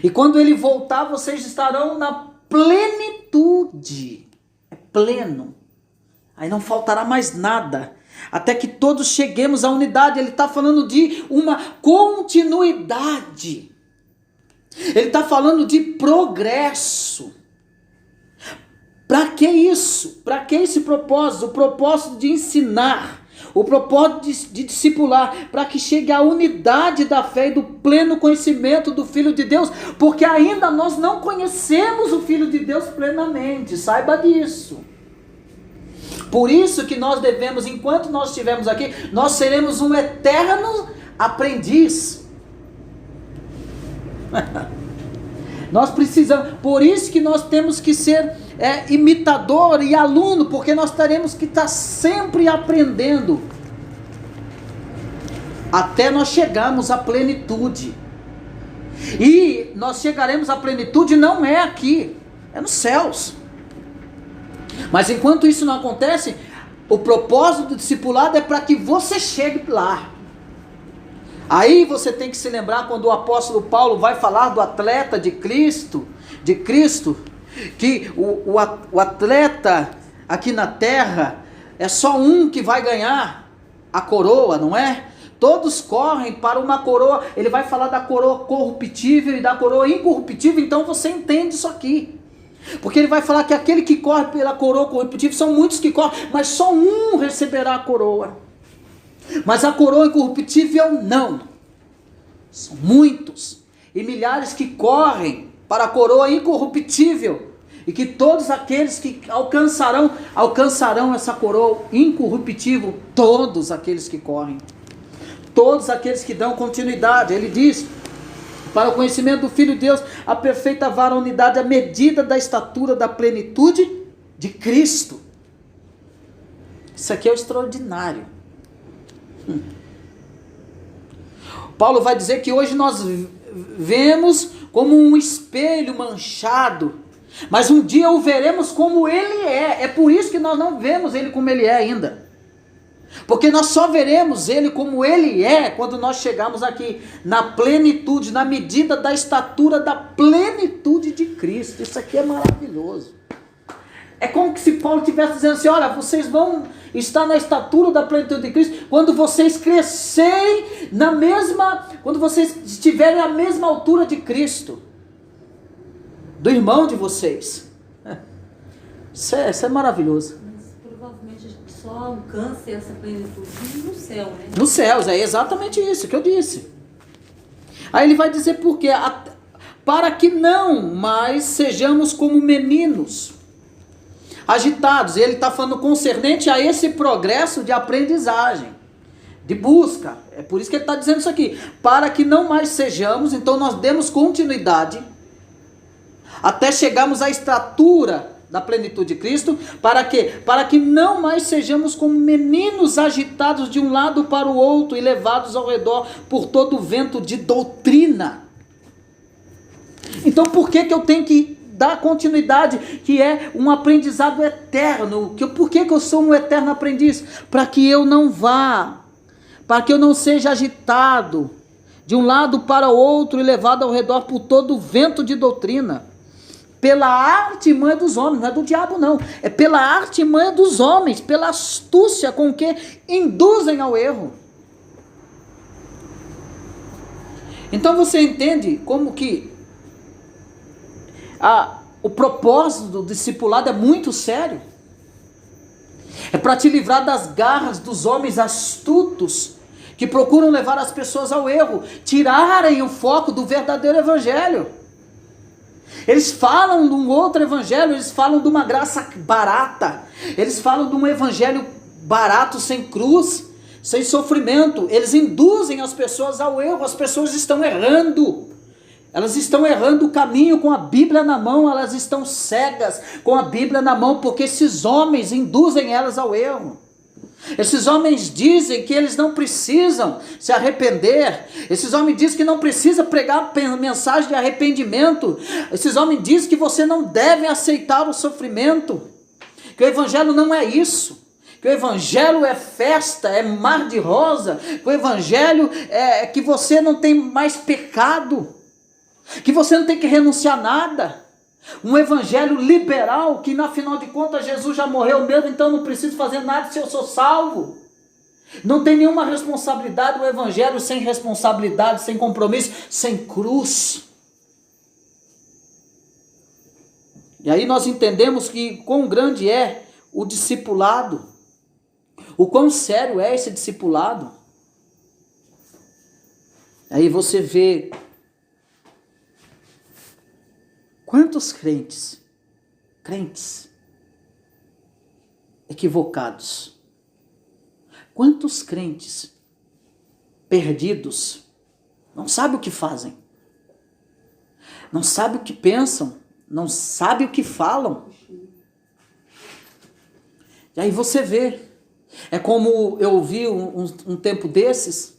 E quando ele voltar, vocês estarão na plenitude. É pleno. Aí não faltará mais nada. Até que todos cheguemos à unidade. Ele está falando de uma continuidade. Ele está falando de progresso. Para que isso? Para que esse propósito? O propósito de ensinar. O propósito de discipular, para que chegue à unidade da fé e do pleno conhecimento do Filho de Deus, porque ainda nós não conhecemos o Filho de Deus plenamente, saiba disso. Por isso que nós devemos, enquanto nós estivermos aqui, nós seremos um eterno aprendiz. Nós precisamos, por isso que nós temos que ser imitador e aluno, porque nós teremos que estar sempre aprendendo, até nós chegarmos à plenitude. E nós chegaremos à plenitude não é aqui, é nos céus. Mas enquanto isso não acontece, o propósito do discipulado é para que você chegue lá. Aí você tem que se lembrar quando o apóstolo Paulo vai falar do atleta de Cristo, que o atleta aqui na terra é só um que vai ganhar a coroa, não é? Todos correm para uma coroa. Ele vai falar da coroa corruptível e da coroa incorruptível, então você entende isso aqui. Porque ele vai falar que aquele que corre pela coroa corruptível, são muitos que correm, mas só um receberá a coroa. Mas a coroa incorruptível não. São muitos e milhares que correm para a coroa incorruptível, e que todos aqueles que alcançarão essa coroa incorruptível, todos aqueles que correm, todos aqueles que dão continuidade. Ele diz, para o conhecimento do Filho de Deus, a perfeita varonilidade, a medida da estatura da plenitude de Cristo. Isso aqui é o extraordinário. Paulo vai dizer que hoje nós vemos como um espelho manchado, mas um dia o veremos como ele é. É por isso que nós não vemos ele como ele é ainda, porque nós só veremos ele como ele é quando nós chegarmos aqui na plenitude, na medida da estatura da plenitude de Cristo. Isso aqui é maravilhoso. É como se Paulo estivesse dizendo assim: olha, vocês vão estar na estatura da plenitude de Cristo quando vocês crescerem quando vocês estiverem à mesma altura de Cristo, do irmão de vocês. Isso é maravilhoso. Mas provavelmente a gente só alcança essa plenitude no céu, né? Nos céus, é exatamente isso que eu disse. Aí ele vai dizer por quê? Para que não mais sejamos como meninos agitados. E ele está falando concernente a esse progresso de aprendizagem, de busca. É por isso que ele está dizendo isso aqui. Para que não mais sejamos, então nós demos continuidade até chegarmos à estatura da plenitude de Cristo. Para quê? Para que não mais sejamos como meninos agitados de um lado para o outro e levados ao redor por todo o vento de doutrina. Então por que eu tenho que dar continuidade, que é um aprendizado eterno? Por que eu sou um eterno aprendiz? Para que eu não vá, para que eu não seja agitado de um lado para o outro e levado ao redor por todo o vento de doutrina, pela artimanha dos homens. Não é do diabo não, é pela artimanha dos homens, pela astúcia com que induzem ao erro. Então você entende como que o propósito do discipulado é muito sério. É para te livrar das garras dos homens astutos que procuram levar as pessoas ao erro, tirarem o foco do verdadeiro evangelho. Eles falam de um outro evangelho, eles falam de uma graça barata, eles falam de um evangelho barato, sem cruz, sem sofrimento. Eles induzem as pessoas ao erro, as pessoas estão errando. Elas estão errando o caminho com a Bíblia na mão, elas estão cegas com a Bíblia na mão, porque esses homens induzem elas ao erro. Esses homens dizem que eles não precisam se arrepender. Esses homens dizem que não precisa pregar mensagem de arrependimento. Esses homens dizem que você não deve aceitar o sofrimento. Que o evangelho não é isso. Que o evangelho é festa, é mar de rosa. Que o evangelho é que você não tem mais pecado. Que você não tem que renunciar a nada. Um evangelho liberal, que na final de contas Jesus já morreu mesmo, então não preciso fazer nada se eu sou salvo. Não tem nenhuma responsabilidade, o evangelho sem responsabilidade, sem compromisso, sem cruz. E aí nós entendemos que quão grande é o discipulado, o quão sério é esse discipulado. Aí você vê quantos crentes equivocados, quantos crentes perdidos, não sabem o que fazem, não sabem o que pensam, não sabem o que falam. E aí você vê, é como eu ouvi um tempo desses,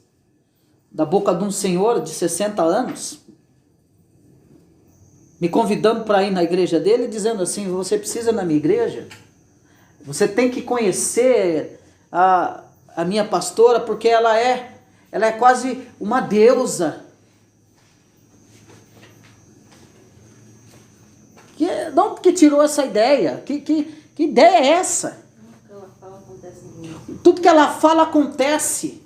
da boca de um senhor de 60 anos, me convidando para ir na igreja dele, dizendo assim: você precisa ir na minha igreja, você tem que conhecer a minha pastora, porque ela é quase uma deusa. De onde que tirou essa ideia? Que ideia é essa? Tudo que ela fala acontece.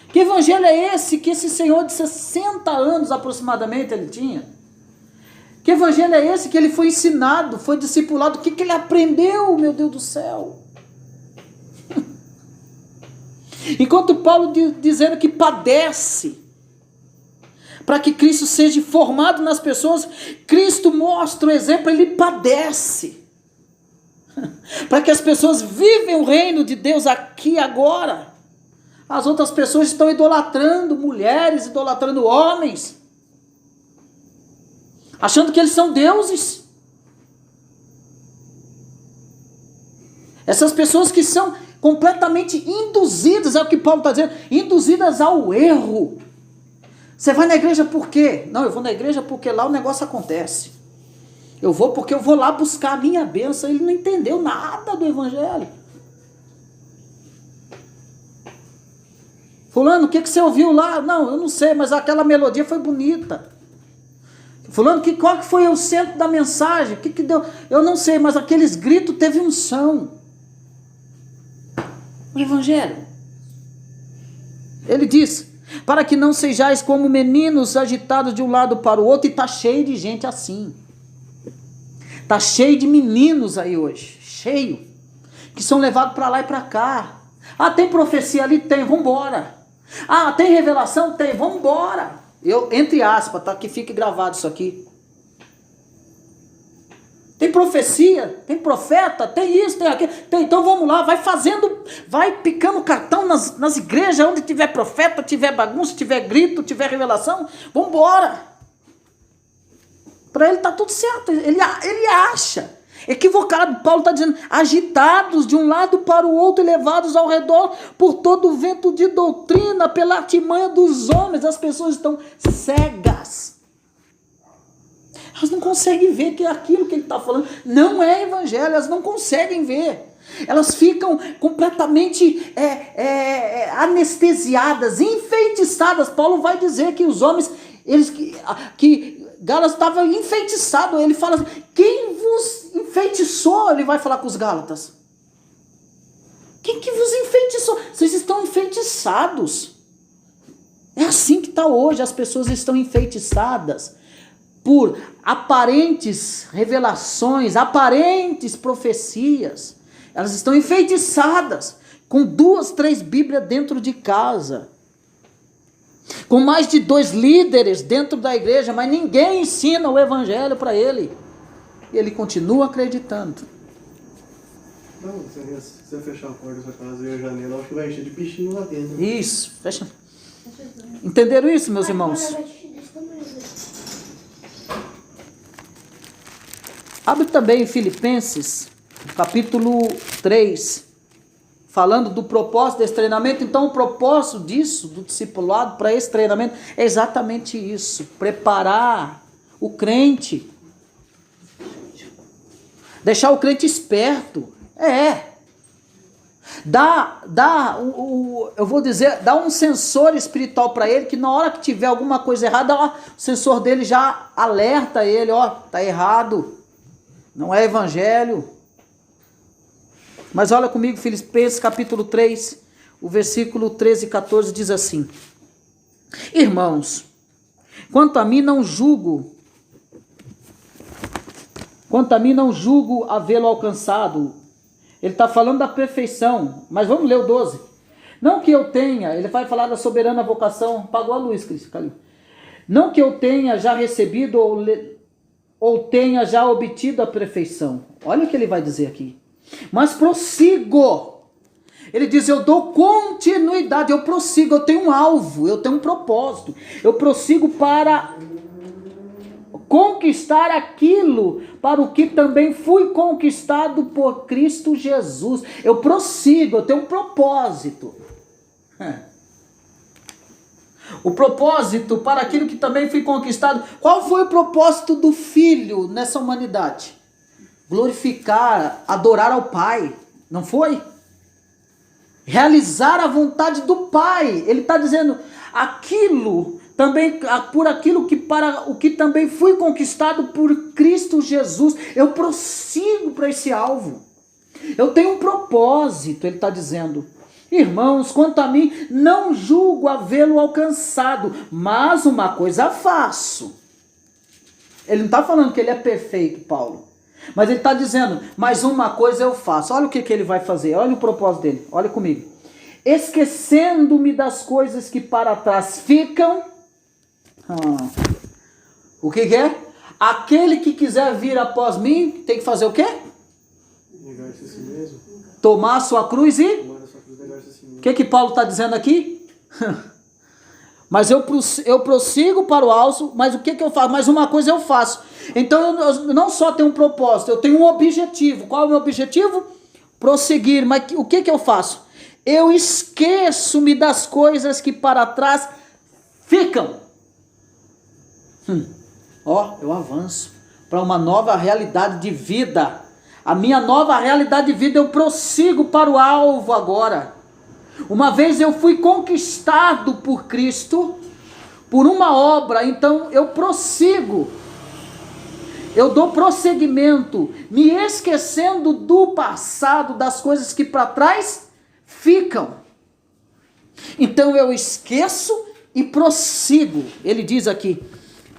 Que evangelho é esse que esse senhor de 60 anos aproximadamente ele tinha? Que evangelho é esse que ele foi ensinado, foi discipulado? O que ele aprendeu, meu Deus do céu? Enquanto Paulo dizendo que padece, para que Cristo seja formado nas pessoas, Cristo mostra o exemplo, ele padece. Para que as pessoas vivem o reino de Deus aqui e agora. As outras pessoas estão idolatrando mulheres, idolatrando homens, achando que eles são deuses. Essas pessoas que são completamente induzidas, é o que Paulo está dizendo, induzidas ao erro. Você vai na igreja por quê? Não, eu vou na igreja porque lá o negócio acontece. Eu vou porque eu vou lá buscar a minha bênção. Ele não entendeu nada do evangelho. Fulano, o que você ouviu lá? Não, eu não sei, mas aquela melodia foi bonita. Fulano, qual que foi o centro da mensagem? O que deu? Eu não sei, mas aqueles gritos teve unção. O evangelho. Ele diz: para que não sejais como meninos agitados de um lado para o outro. E está cheio de gente assim. Está cheio de meninos aí hoje. Cheio. Que são levados para lá e para cá. Ah, tem profecia ali? Tem, vamos embora. Ah, tem revelação? Tem, vamos embora. Eu, entre aspas, tá? Que fique gravado isso aqui. Tem profecia, tem profeta, tem isso, tem aquilo. Então vamos lá, vai fazendo, vai picando cartão nas igrejas, onde tiver profeta, tiver bagunça, tiver grito, tiver revelação, vamos embora. Para ele tá tudo certo, ele acha. Equivocado, Paulo está dizendo, agitados de um lado para o outro e levados ao redor por todo o vento de doutrina, pela artimanha dos homens. As pessoas estão cegas. Elas não conseguem ver que aquilo que ele está falando não é evangelho, elas não conseguem ver. Elas ficam completamente anestesiadas, enfeitiçadas. Paulo vai dizer que os homens, que Gálatas estava enfeitiçado. Ele fala assim, quem vos enfeitiçou? Ele vai falar com os Gálatas. Quem que vos enfeitiçou? Vocês estão enfeitiçados. É assim que está hoje. As pessoas estão enfeitiçadas por aparentes revelações, aparentes profecias. Elas estão enfeitiçadas com 2, 3 Bíblias dentro de casa. com mais de 2 líderes dentro da igreja, mas ninguém ensina o evangelho para ele. E ele continua acreditando. Não, se você fechar a porta da sua casa e a janela, acho que vai encher de bichinho lá dentro. Isso, fecha. Entenderam isso, meus irmãos? Abre também em Filipenses, capítulo 3, falando do propósito desse treinamento. Então, o propósito disso, do discipulado, para esse treinamento, é exatamente isso: preparar o crente, deixar o crente esperto. Eu vou dizer, dá um sensor espiritual para ele, que na hora que tiver alguma coisa errada, ó, o sensor dele já alerta ele, ó, tá errado, não é evangelho. Mas olha comigo, Filipenses capítulo 3, o versículo 13 e 14 diz assim: irmãos, quanto a mim não julgo havê-lo alcançado. Ele está falando da perfeição, mas vamos ler o 12. Não que eu tenha, ele vai falar da soberana vocação, apagou a luz, Calil. Não que eu tenha já recebido ou tenha já obtido a perfeição. Olha o que ele vai dizer aqui. Mas prossigo. Ele diz, eu dou continuidade, eu prossigo, eu tenho um alvo, eu tenho um propósito. Eu prossigo para conquistar aquilo para o que também fui conquistado por Cristo Jesus. Eu prossigo, eu tenho um propósito. O propósito para aquilo que também fui conquistado. Qual foi o propósito do Filho nessa humanidade? Glorificar, adorar ao Pai, não foi? Realizar a vontade do Pai. Ele está dizendo, aquilo também, por aquilo que para o que também fui conquistado por Cristo Jesus, eu prossigo para esse alvo. Eu tenho um propósito, ele está dizendo. Irmãos, quanto a mim, não julgo havê-lo alcançado, mas uma coisa faço. Ele não está falando que ele é perfeito, Paulo. Mas ele está dizendo, mas uma coisa eu faço. Olha o que ele vai fazer, olha o propósito dele, olha comigo. Esquecendo-me das coisas que para trás ficam. O que é? Aquele que quiser vir após mim, tem que fazer o quê? Negar-se a si mesmo. Tomar a sua cruz e... Tomar a sua cruz, negar-se a si mesmo. O que Paulo está dizendo aqui? Mas eu prossigo para o alvo, mas o que eu faço? Mas uma coisa eu faço. Então eu não só tenho um propósito, eu tenho um objetivo. Qual é o meu objetivo? Prosseguir. Mas o que eu faço? Eu esqueço-me das coisas que para trás ficam. Eu avanço para uma nova realidade de vida. A minha nova realidade de vida, eu prossigo para o alvo agora. Uma vez eu fui conquistado por Cristo, por uma obra, então eu prossigo. Eu dou prosseguimento, me esquecendo do passado, das coisas que para trás ficam. Então eu esqueço e prossigo. Ele diz aqui,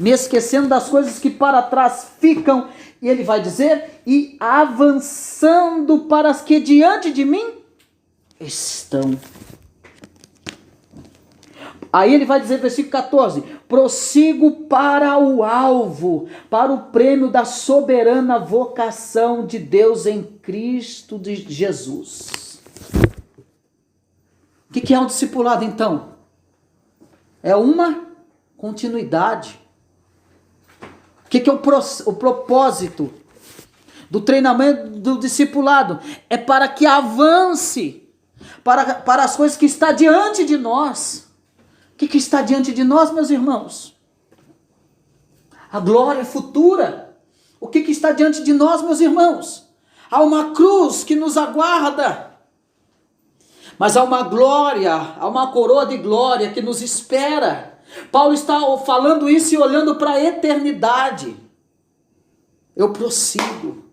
me esquecendo das coisas que para trás ficam, e ele vai dizer, e avançando para as que diante de mim estão. Aí ele vai dizer, versículo 14, prossigo para o alvo, para o prêmio da soberana vocação de Deus em Cristo de Jesus. O que é um discipulado então? É uma continuidade. O que é o propósito do treinamento do discipulado? É para que avance para as coisas que está diante de nós. O que está diante de nós, meus irmãos? A glória futura. O que está diante de nós, meus irmãos? Há uma cruz que nos aguarda. Mas há uma glória, há uma coroa de glória que nos espera. Paulo está falando isso e olhando para a eternidade. Eu prossigo.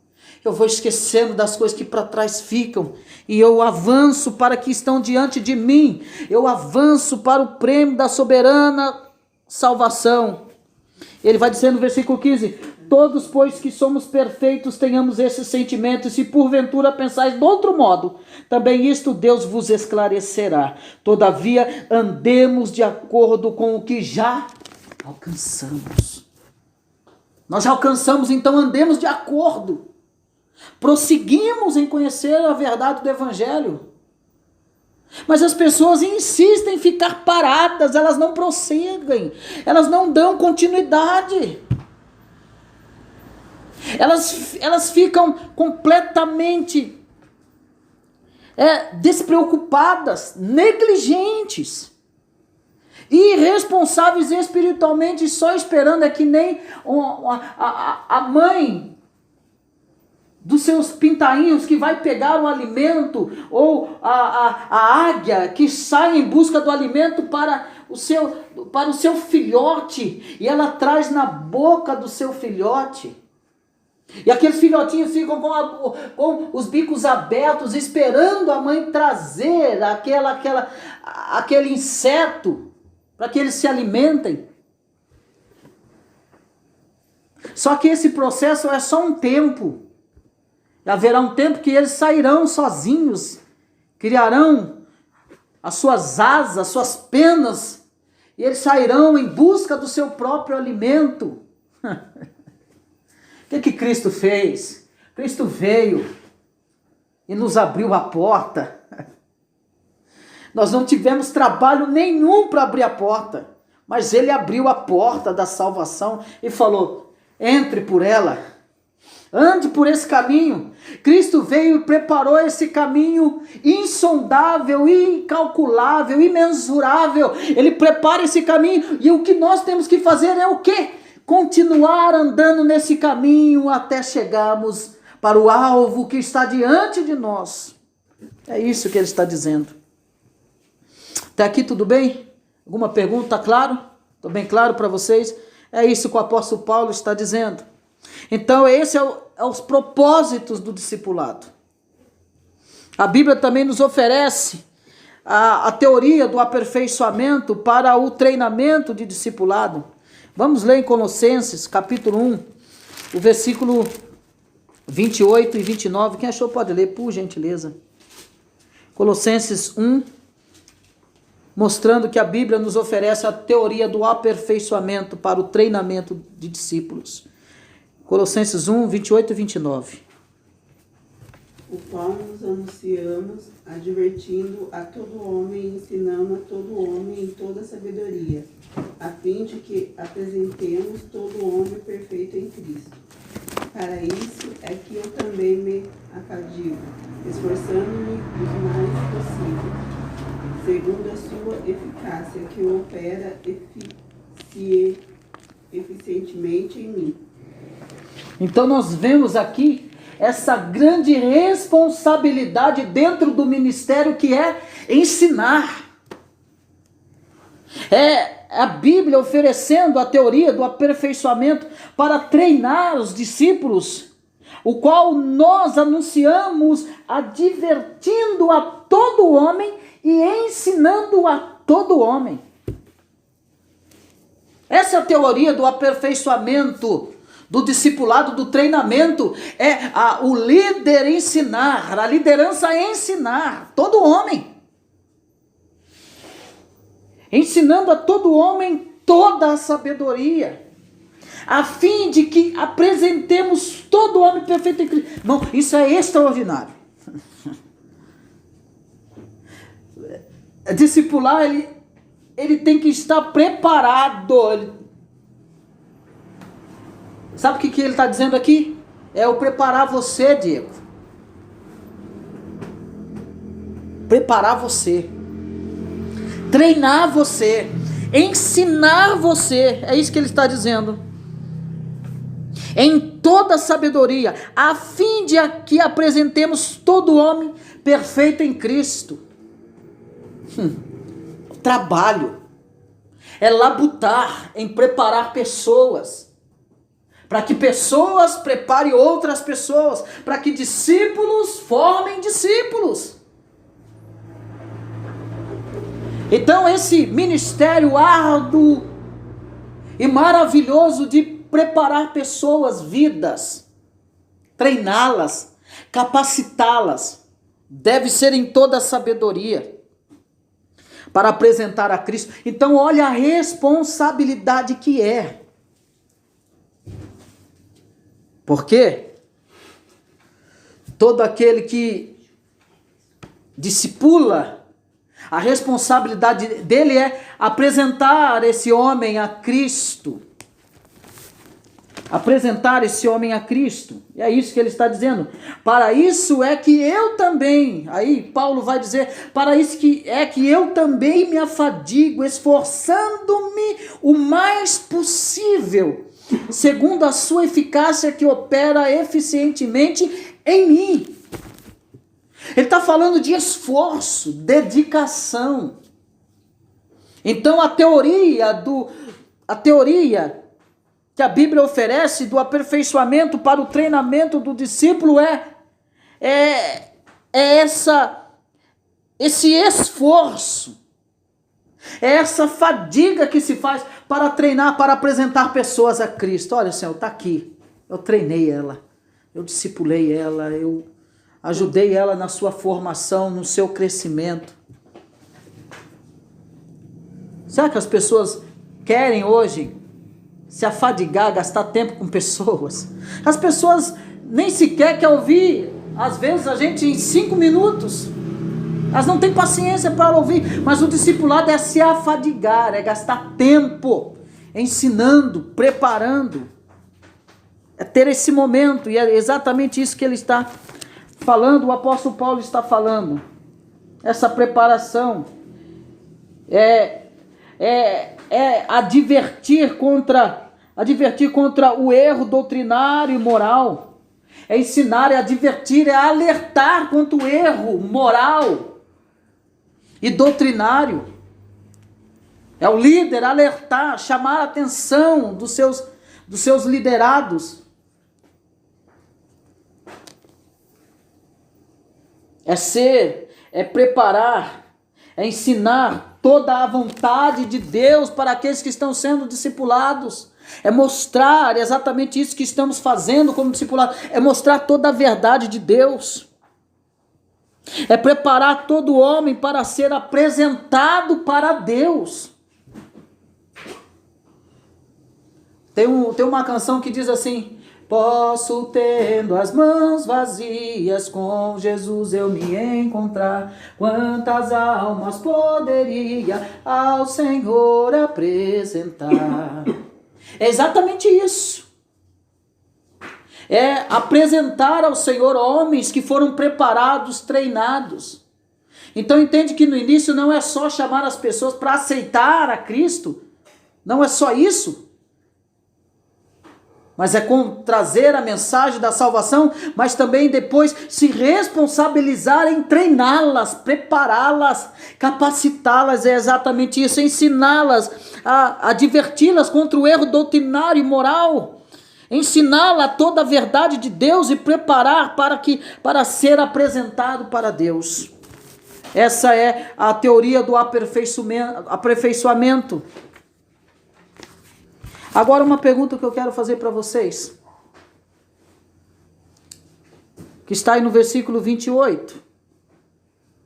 Eu vou esquecendo das coisas que para trás ficam. E eu avanço para que estão diante de mim. Eu avanço para o prêmio da soberana salvação. Ele vai dizer no versículo 15. todos, pois que somos perfeitos, tenhamos esse sentimento, e se porventura pensais de outro modo, também isto Deus vos esclarecerá. Todavia, andemos de acordo com o que já alcançamos. Nós já alcançamos, então andemos de acordo. Prosseguimos em conhecer a verdade do Evangelho. Mas as pessoas insistem em ficar paradas, elas não prosseguem, elas não dão continuidade. Elas ficam completamente despreocupadas, negligentes, irresponsáveis espiritualmente, só esperando que nem a mãe dos seus pintainhos que vai pegar o alimento, ou a águia que sai em busca do alimento para o seu filhote, e ela traz na boca do seu filhote. E aqueles filhotinhos ficam com os bicos abertos, esperando a mãe trazer aquele inseto para que eles se alimentem. Só que esse processo é só um tempo. Haverá um tempo que eles sairão sozinhos, criarão as suas asas, as suas penas, e eles sairão em busca do seu próprio alimento. O que Cristo fez? Cristo veio e nos abriu a porta. Nós não tivemos trabalho nenhum para abrir a porta, mas Ele abriu a porta da salvação e falou: entre por ela. Ande por esse caminho. Cristo veio e preparou esse caminho insondável, incalculável, imensurável. Ele prepara esse caminho, e o que nós temos que fazer é o quê? Continuar andando nesse caminho até chegarmos para o alvo que está diante de nós. É isso que ele está dizendo. Até aqui tudo bem? Alguma pergunta? Está claro? Estou bem claro para vocês? É isso que o apóstolo Paulo está dizendo. Então, esse é os propósitos do discipulado. A Bíblia também nos oferece a teoria do aperfeiçoamento para o treinamento de discipulado. Vamos ler em Colossenses, capítulo 1, o versículo 28 e 29. Quem achou pode ler, por gentileza. Colossenses 1, mostrando que a Bíblia nos oferece a teoria do aperfeiçoamento para o treinamento de discípulos. Colossenses 1, 28 e 29. O qual nos anunciamos, advertindo a todo homem e ensinando a todo homem em toda sabedoria, a fim de que apresentemos todo homem perfeito em Cristo. Para isso é que eu também me acadio, esforçando-me o mais possível, segundo a sua eficácia, que opera eficientemente em mim. Então nós vemos aqui essa grande responsabilidade dentro do ministério, que é ensinar. É a Bíblia oferecendo a teoria do aperfeiçoamento para treinar os discípulos, o qual nós anunciamos advertindo a todo homem e ensinando a todo homem. Essa é a teoria do aperfeiçoamento, do discipulado, do treinamento. É o líder ensinar, a liderança ensinar todo homem. Ensinando a todo homem toda a sabedoria, a fim de que apresentemos todo homem perfeito em Cristo. Não, isso é extraordinário. Discipular, ele tem que estar preparado. Sabe o que ele está dizendo aqui? É o preparar você, Diego. Preparar você. Treinar você. Ensinar você. É isso que ele está dizendo. Em toda sabedoria, a fim de que apresentemos todo homem perfeito em Cristo. Trabalho. É labutar em preparar pessoas. Para que pessoas preparem outras pessoas, para que discípulos formem discípulos. Então esse ministério árduo e maravilhoso de preparar pessoas, vidas, treiná-las, capacitá-las. Deve ser em toda a sabedoria para apresentar a Cristo. Então, olha a responsabilidade que é. Por quê? Todo aquele que discipula, a responsabilidade dele é apresentar esse homem a Cristo. Apresentar esse homem a Cristo. E é isso que ele está dizendo. Para isso é que eu também, aí Paulo vai dizer, para isso que eu também me afadigo, esforçando-me o mais possível, segundo a sua eficácia que opera eficientemente em mim. Ele está falando de esforço, dedicação. Então a teoria que a Bíblia oferece do aperfeiçoamento para o treinamento do discípulo esse esforço, é essa fadiga que se faz para treinar, para apresentar pessoas a Cristo. Olha, Senhor, está aqui, eu treinei ela, eu discipulei ela, eu ajudei ela na sua formação, no seu crescimento. Será que as pessoas querem hoje se afadigar, gastar tempo com pessoas? As pessoas nem sequer querem ouvir, às vezes, a gente em 5 minutos. Elas não têm paciência para ouvir, mas o discipulado é se afadigar, é gastar tempo ensinando, preparando. É ter esse momento, e é exatamente isso que ele está falando, o apóstolo Paulo está falando. Essa preparação é advertir contra o erro doutrinário e moral. É ensinar, é advertir, é alertar contra o erro moral e doutrinário. É o líder alertar, chamar a atenção dos seus liderados. É preparar, é ensinar toda a vontade de Deus para aqueles que estão sendo discipulados. É mostrar exatamente isso que estamos fazendo como discipulados. É mostrar toda a verdade de Deus. É preparar todo homem para ser apresentado para Deus. Tem uma canção que diz assim: posso, tendo as mãos vazias, com Jesus eu me encontrar. Quantas almas poderia ao Senhor apresentar? É exatamente isso. É apresentar ao Senhor homens que foram preparados, treinados. Então entende que no início não é só chamar as pessoas para aceitar a Cristo. Não é só isso. Mas é trazer a mensagem da salvação, mas também depois se responsabilizar em treiná-las, prepará-las, capacitá-las. É exatamente isso, ensiná-las, a adverti-las contra o erro doutrinário e moral, ensiná-la toda a verdade de Deus e preparar para ser apresentado para Deus. Essa é a teoria do aperfeiçoamento. Agora uma pergunta que eu quero fazer para vocês, que está aí no versículo 28. O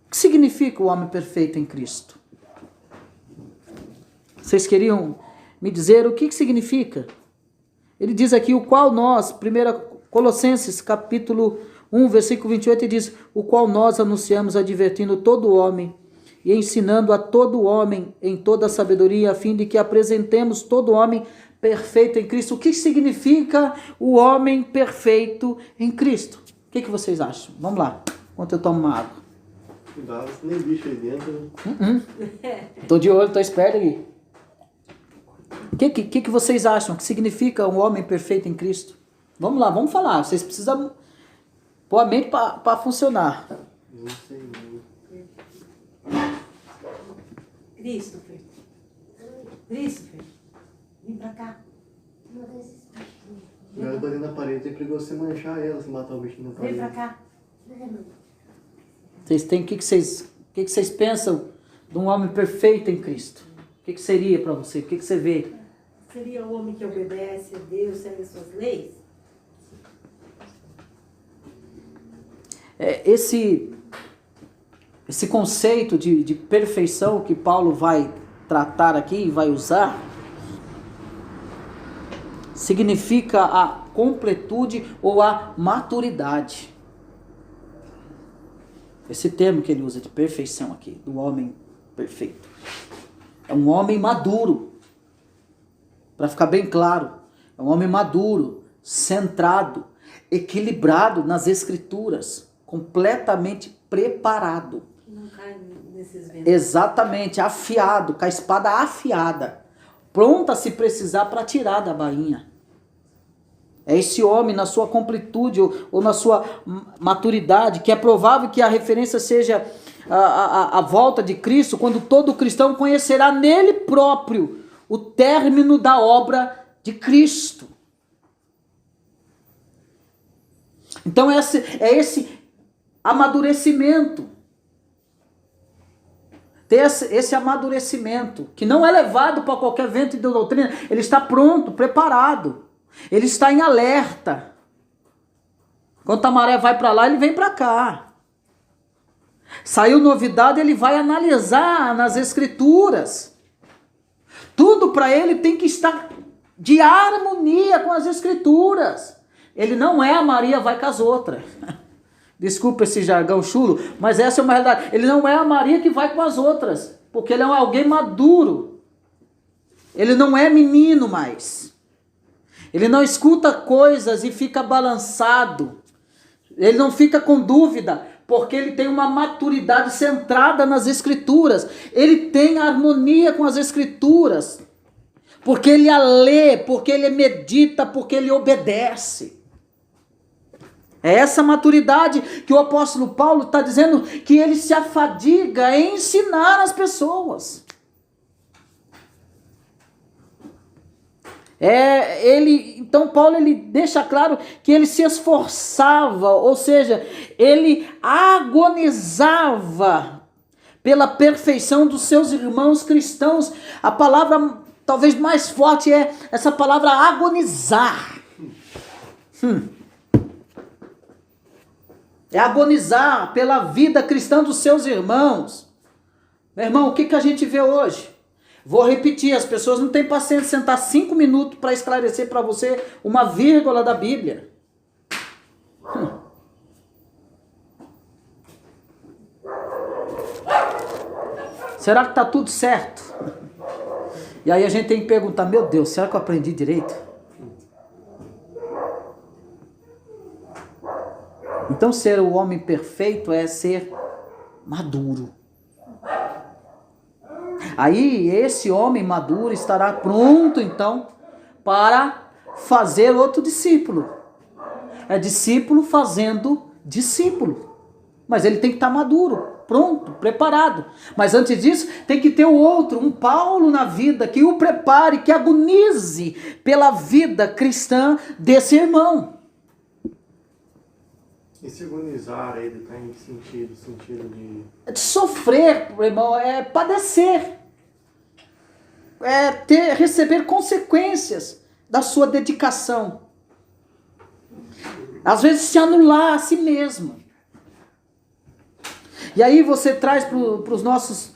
que significa o homem perfeito em Cristo? Vocês queriam me dizer o que significa? Ele diz aqui, o qual nós, 1 Colossenses capítulo 1, versículo 28, ele diz, o qual nós anunciamos advertindo todo homem e ensinando a todo homem em toda a sabedoria, a fim de que apresentemos todo homem perfeito em Cristo. O que significa o homem perfeito em Cristo? O que vocês acham? Vamos lá, enquanto eu tomo uma água. Cuidado, nem bicho aí dentro. Tô de olho, tô esperto aqui. O que vocês acham que significa um homem perfeito em Cristo? Vamos lá, vamos falar. Vocês precisam pôr a mente para funcionar. Não sei não. Christopher, vem pra cá. Joga bater na parede, é perigoso você manchar ela, se matar o bicho na parede. Vem pra cá. Vocês têm, o que vocês pensam de um homem perfeito em Cristo? O que seria para você? O que você vê? seria o homem que obedece a Deus, segue as suas leis? Esse conceito de perfeição que Paulo vai tratar aqui e vai usar, significa a completude ou a maturidade. Esse termo que ele usa de perfeição aqui, do homem perfeito. É um homem maduro. Para ficar bem claro, é um homem maduro, centrado, equilibrado nas escrituras, completamente preparado. Que não cai nesses ventos. Exatamente, afiado, com a espada afiada, pronta a se precisar para tirar da bainha. É esse homem na sua completude ou na sua maturidade, que é provável que a referência seja a volta de Cristo, quando todo cristão conhecerá nele próprio o término da obra de Cristo. Então é esse amadurecimento. Ter esse amadurecimento, que não é levado para qualquer vento de doutrina, ele está pronto, preparado. Ele está em alerta. Quando a maré vai para lá, ele vem para cá. Saiu novidade, ele vai analisar nas escrituras. Tudo para ele tem que estar de harmonia com as escrituras. Ele não é a Maria vai com as outras. Desculpa esse jargão chulo, mas essa é uma realidade. Ele não é a Maria que vai com as outras, porque ele é alguém maduro. Ele não é menino mais. Ele não escuta coisas e fica balançado. Ele não fica com dúvida, porque ele tem uma maturidade centrada nas escrituras. Ele tem harmonia com as escrituras, porque ele a lê, porque ele medita, porque ele obedece. É essa maturidade que o apóstolo Paulo está dizendo que ele se afadiga em ensinar as pessoas. Então Paulo ele deixa claro que ele se esforçava, ou seja, ele agonizava pela perfeição dos seus irmãos cristãos. A palavra talvez mais forte é essa palavra agonizar. É agonizar pela vida cristã dos seus irmãos. Meu irmão, o que a gente vê hoje? Vou repetir, as pessoas não têm paciência de sentar 5 minutos para esclarecer para você uma vírgula da Bíblia. Será que está tudo certo? E aí a gente tem que perguntar, meu Deus, será que eu aprendi direito? Então ser o homem perfeito é ser maduro. Aí esse homem maduro estará pronto então para fazer outro discípulo. É discípulo fazendo discípulo. Mas ele tem que estar maduro, pronto, preparado. Mas antes disso tem que ter o outro, um Paulo na vida que o prepare, que agonize pela vida cristã desse irmão. Esse agonizar, ele está em que sentido? Sentido de... É de sofrer, irmão, é padecer. Receber consequências da sua dedicação. Às vezes se anular a si mesmo. E aí você traz para os nossos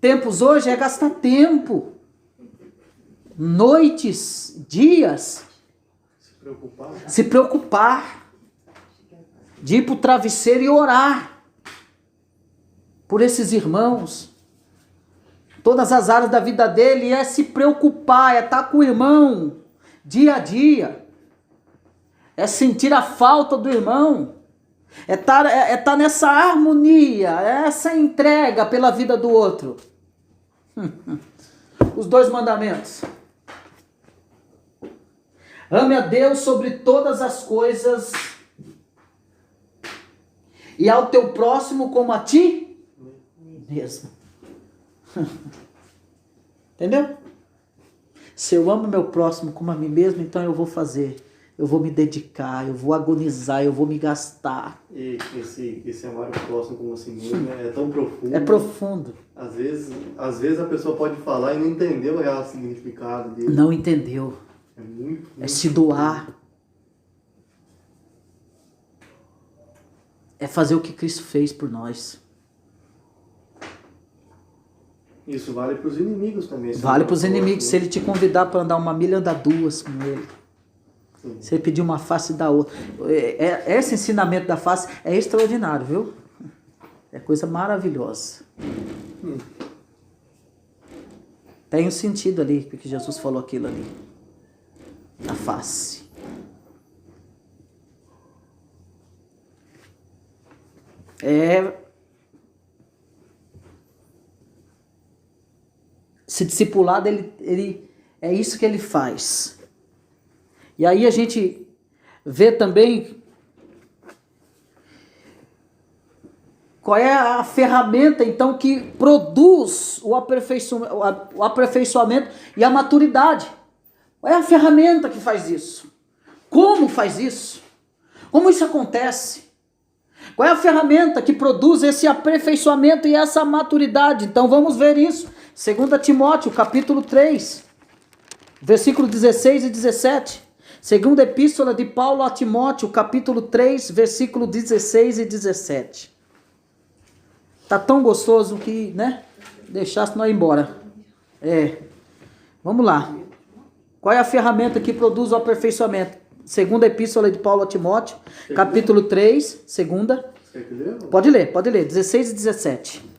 tempos hoje, é gastar tempo. Noites, dias. Se preocupar. De ir para o travesseiro e orar. Por esses irmãos. Todas as áreas da vida dele é se preocupar, é estar com o irmão dia a dia, é sentir a falta do irmão, é estar nessa harmonia, é essa entrega pela vida do outro. Os 2 mandamentos. Ame a Deus sobre todas as coisas e ao teu próximo como a ti mesmo. Entendeu? Se eu amo meu próximo como a mim mesmo, então eu vou fazer eu vou me dedicar, eu vou agonizar, eu vou me gastar. E esse amar o próximo como assim mesmo é tão profundo. É profundo. Às vezes a pessoa pode falar e não entender o real significado dele. Não entendeu. É muito É se doar. É fazer o que Cristo fez por nós. Isso vale para os inimigos também. Vale para os inimigos. Se Né? ele te convidar para andar uma milha, anda duas com ele. Sim. Se ele pedir uma face, dá outra. Esse ensinamento da face é extraordinário, viu? É coisa maravilhosa. Tem um sentido ali, porque Jesus falou aquilo ali. A face. Esse discipulado, ele é isso que ele faz. E aí a gente vê também qual é a ferramenta, então, que produz o aperfeiçoamento e a maturidade. Qual é a ferramenta que faz isso? Como faz isso? Como isso acontece? Qual é a ferramenta que produz esse aperfeiçoamento e essa maturidade? Então vamos ver isso. 2 Timóteo, capítulo 3, versículo 16 e 17. Segunda epístola de Paulo a Timóteo, capítulo 3, versículo 16 e 17. Tá tão gostoso que, né? Deixasse nós ir embora. Vamos lá. Qual é a ferramenta que produz o aperfeiçoamento? Segunda epístola de Paulo a Timóteo, capítulo 3, segunda. Quer que ler? Pode ler, 16 e 17.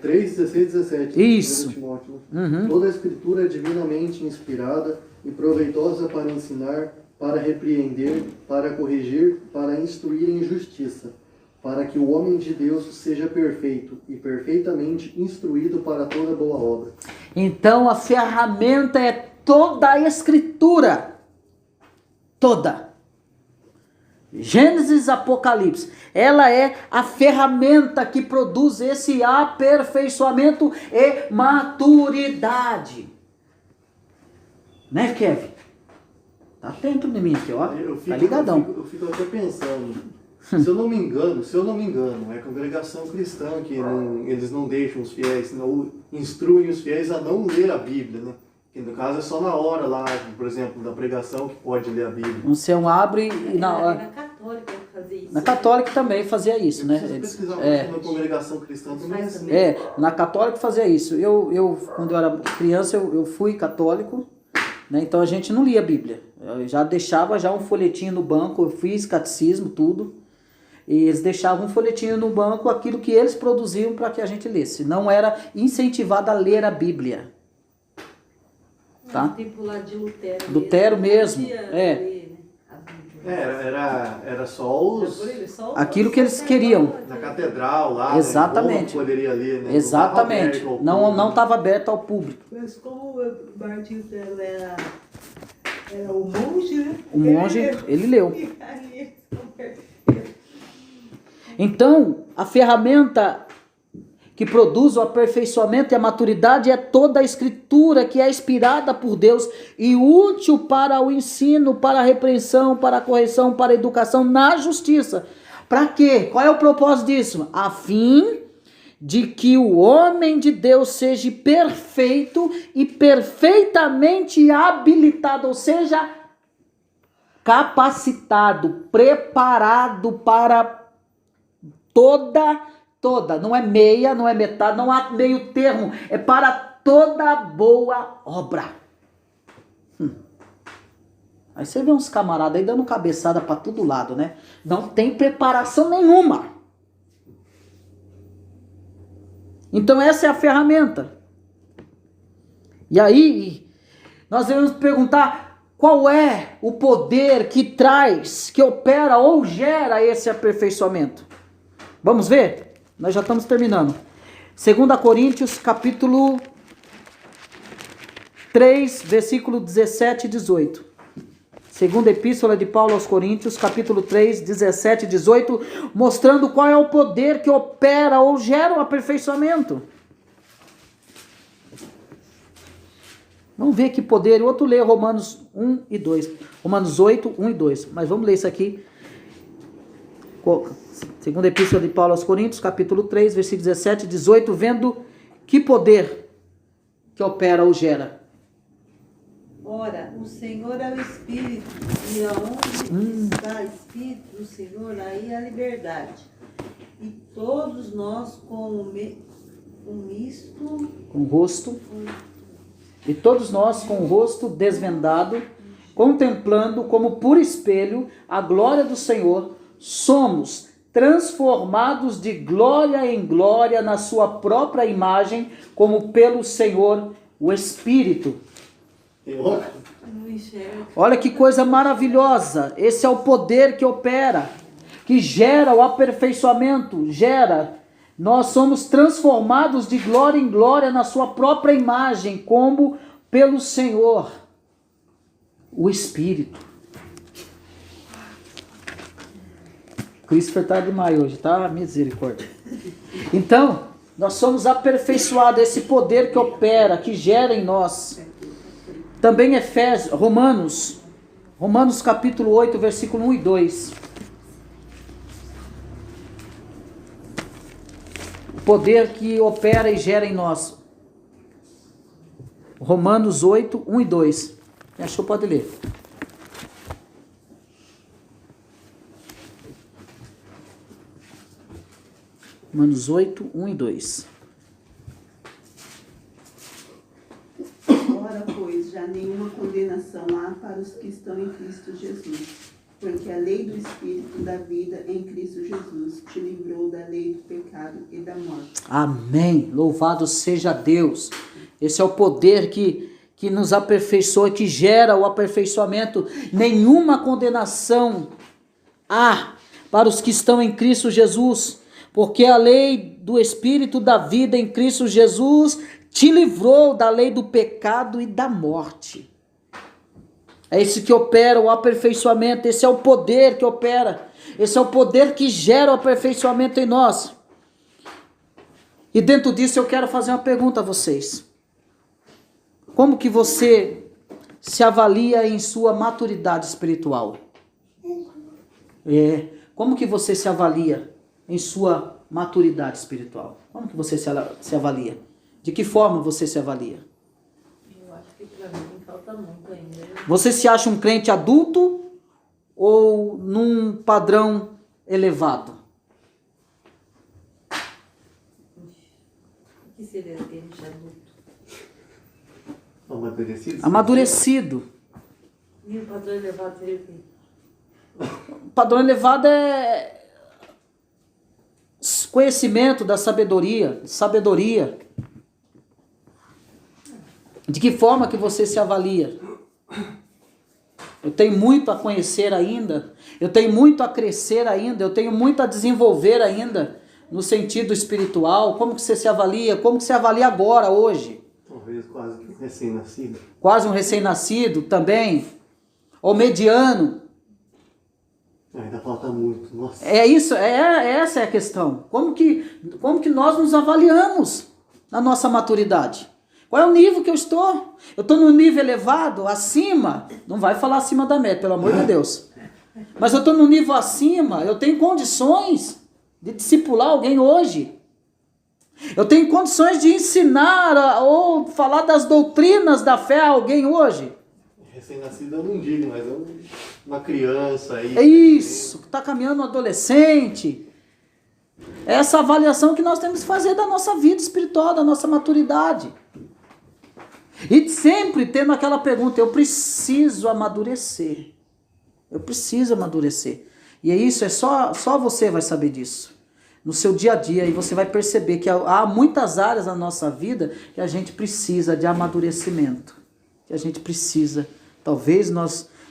3, 16 e 17. Isso. Timóteo, né? Toda a escritura é divinamente inspirada e proveitosa para ensinar, para repreender, para corrigir, para instruir em justiça, para que o homem de Deus seja perfeito e perfeitamente instruído para toda boa obra. Então a ferramenta é toda a escritura. Toda. Gênesis, Apocalipse. Ela é a ferramenta que produz esse aperfeiçoamento e maturidade. Né, Kevin? Tá atento em mim aqui, ó. Tá ligadão. Eu fico até pensando. Se eu não me engano, é a congregação cristã que eles não deixam os fiéis, não instruem os fiéis a não ler a Bíblia, né? Que no caso é só na hora lá, por exemplo, da pregação que pode ler a Bíblia. Você abre e na hora. Na católica fazia isso. Na católica também fazia isso, né? Pesquisar na congregação cristã também é assim. Na católica fazia isso. Eu quando eu era criança, eu fui católico, né? Então a gente não lia a Bíblia. Eu já deixava um folhetinho no banco, eu fiz catecismo, tudo. E eles deixavam um folhetinho no banco, aquilo que eles produziam para que a gente lesse. Não era incentivado a ler a Bíblia. Tá? Tipo lá de Lutero. Lutero mesmo. Era só os... Aquilo que eles queriam. Na catedral lá, Exatamente. Né, poderia ler, né? Exatamente. Não estava aberto ao público. Mas como o Martinho era o monge, né? O monge, ele leu. Então, a ferramenta que produz o aperfeiçoamento e a maturidade é toda a escritura que é inspirada por Deus e útil para o ensino, para a repreensão, para a correção, para a educação na justiça. Para quê? Qual é o propósito disso? A fim de que o homem de Deus seja perfeito e perfeitamente habilitado, ou seja, capacitado, preparado para toda, não é meia, não é metade, não há meio termo, é para toda boa obra. Aí você vê uns camaradas aí dando cabeçada para todo lado, né? Não tem preparação nenhuma. Então essa é a ferramenta. E aí, nós devemos perguntar qual é o poder que traz, que opera ou gera esse aperfeiçoamento. Vamos ver? Nós já estamos terminando. 2 Coríntios, capítulo 3, versículo 17 e 18. Segunda epístola de Paulo aos Coríntios, capítulo 3, 17 e 18, mostrando qual é o poder que opera ou gera o aperfeiçoamento. Vamos ver que poder. O outro lê Romanos 1 e 2. Romanos 8, 1 e 2. Mas vamos ler isso aqui. Segunda Epístola de Paulo aos Coríntios, capítulo 3, versículo 17 e 18. Vendo que poder que opera ou gera. Ora, o Senhor é o Espírito, e aonde está o Espírito do Senhor, aí a liberdade. E todos nós E todos nós com o rosto desvendado, contemplando como por espelho a glória do Senhor, somos transformados de glória em glória na sua própria imagem, como pelo Senhor o Espírito. Olha que coisa maravilhosa. Esse é o poder que opera, que gera o aperfeiçoamento, Nós somos transformados de glória em glória na sua própria imagem, como pelo Senhor, o Espírito. Christopher tá demais hoje, tá? Misericórdia. Então, nós somos aperfeiçoados, esse poder que opera, que gera em nós. Também Romanos capítulo 8, versículo 1 e 2. O poder que opera e gera em nós. Romanos 8, 1 e 2. Quem achou pode ler. Romanos 8, 1 e 2. Ora, pois, já nenhuma condenação há para os que estão em Cristo Jesus, porque a lei do Espírito da vida em Cristo Jesus te livrou da lei do pecado e da morte. Amém. Louvado seja Deus. Esse é o poder que nos aperfeiçoa, que gera o aperfeiçoamento. Nenhuma condenação há para os que estão em Cristo Jesus, porque a lei do Espírito da vida em Cristo Jesus te livrou da lei do pecado e da morte. É esse que opera o aperfeiçoamento, esse é o poder que opera, esse é o poder que gera o aperfeiçoamento em nós. E dentro disso eu quero fazer uma pergunta a vocês. Como que você se avalia em sua maturidade espiritual? Como que você se avalia em sua maturidade espiritual? Como que você se avalia? De que forma você se avalia? Eu acho que para mim falta muito ainda. Você se acha um crente adulto ou num padrão elevado? O que seria crente adulto? Amadurecido? Amadurecido. E o padrão elevado seria o quê? O padrão elevado é conhecimento da sabedoria. De que forma que você se avalia? Eu tenho muito a conhecer ainda, eu tenho muito a crescer ainda, eu tenho muito a desenvolver ainda no sentido espiritual. Como que você se avalia? Como que você avalia agora, hoje? Talvez quase que um recém-nascido. Quase um recém-nascido também? Ou mediano? Ainda falta muito, nossa. É isso, essa é a questão. Como que nós nos avaliamos na nossa maturidade? Qual é o nível que eu estou? Eu estou num nível elevado, acima? Não vai falar acima da média, pelo amor de Deus. Mas eu estou num nível acima, eu tenho condições de discipular alguém hoje. Eu tenho condições de ensinar ou falar das doutrinas da fé a alguém hoje. Recém-nascido eu não digo, mas é uma criança aí. É isso, que está caminhando um adolescente. É essa avaliação que nós temos que fazer da nossa vida espiritual, da nossa maturidade. E sempre tendo aquela pergunta, eu preciso amadurecer. Eu preciso amadurecer. E é isso, só você vai saber disso. No seu dia a dia, e você vai perceber que há muitas áreas na nossa vida que a gente precisa de amadurecimento. Que a gente precisa. Talvez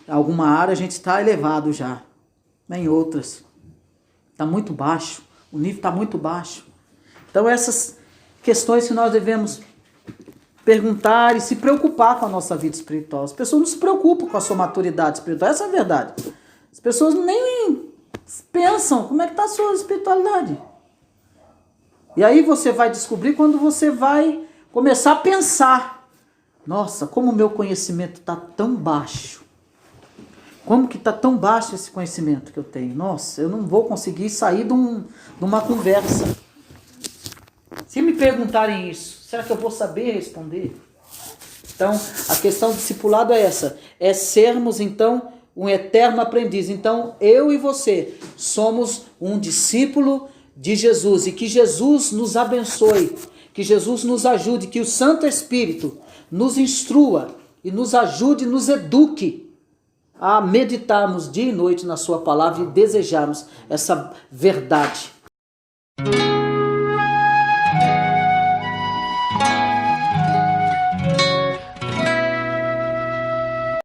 alguma área a gente está elevado já. Mas em outras está muito baixo. O nível está muito baixo. Então essas questões que nós devemos perguntar e se preocupar com a nossa vida espiritual. As pessoas não se preocupam com a sua maturidade espiritual. Essa é a verdade. As pessoas nem pensam como é que está a sua espiritualidade. E aí você vai descobrir quando você vai começar a pensar Nossa, como o meu conhecimento está tão baixo. Como que está tão baixo esse conhecimento que eu tenho? Nossa, eu não vou conseguir sair de uma conversa. Se me perguntarem isso, será que eu vou saber responder? Então, a questão do discipulado é essa. É sermos, então, um eterno aprendiz. Então, eu e você somos um discípulo de Jesus. E que Jesus nos abençoe. Que Jesus nos ajude. Que o Santo Espírito nos instrua e nos ajude, nos eduque a meditarmos dia e noite na sua palavra e desejarmos essa verdade.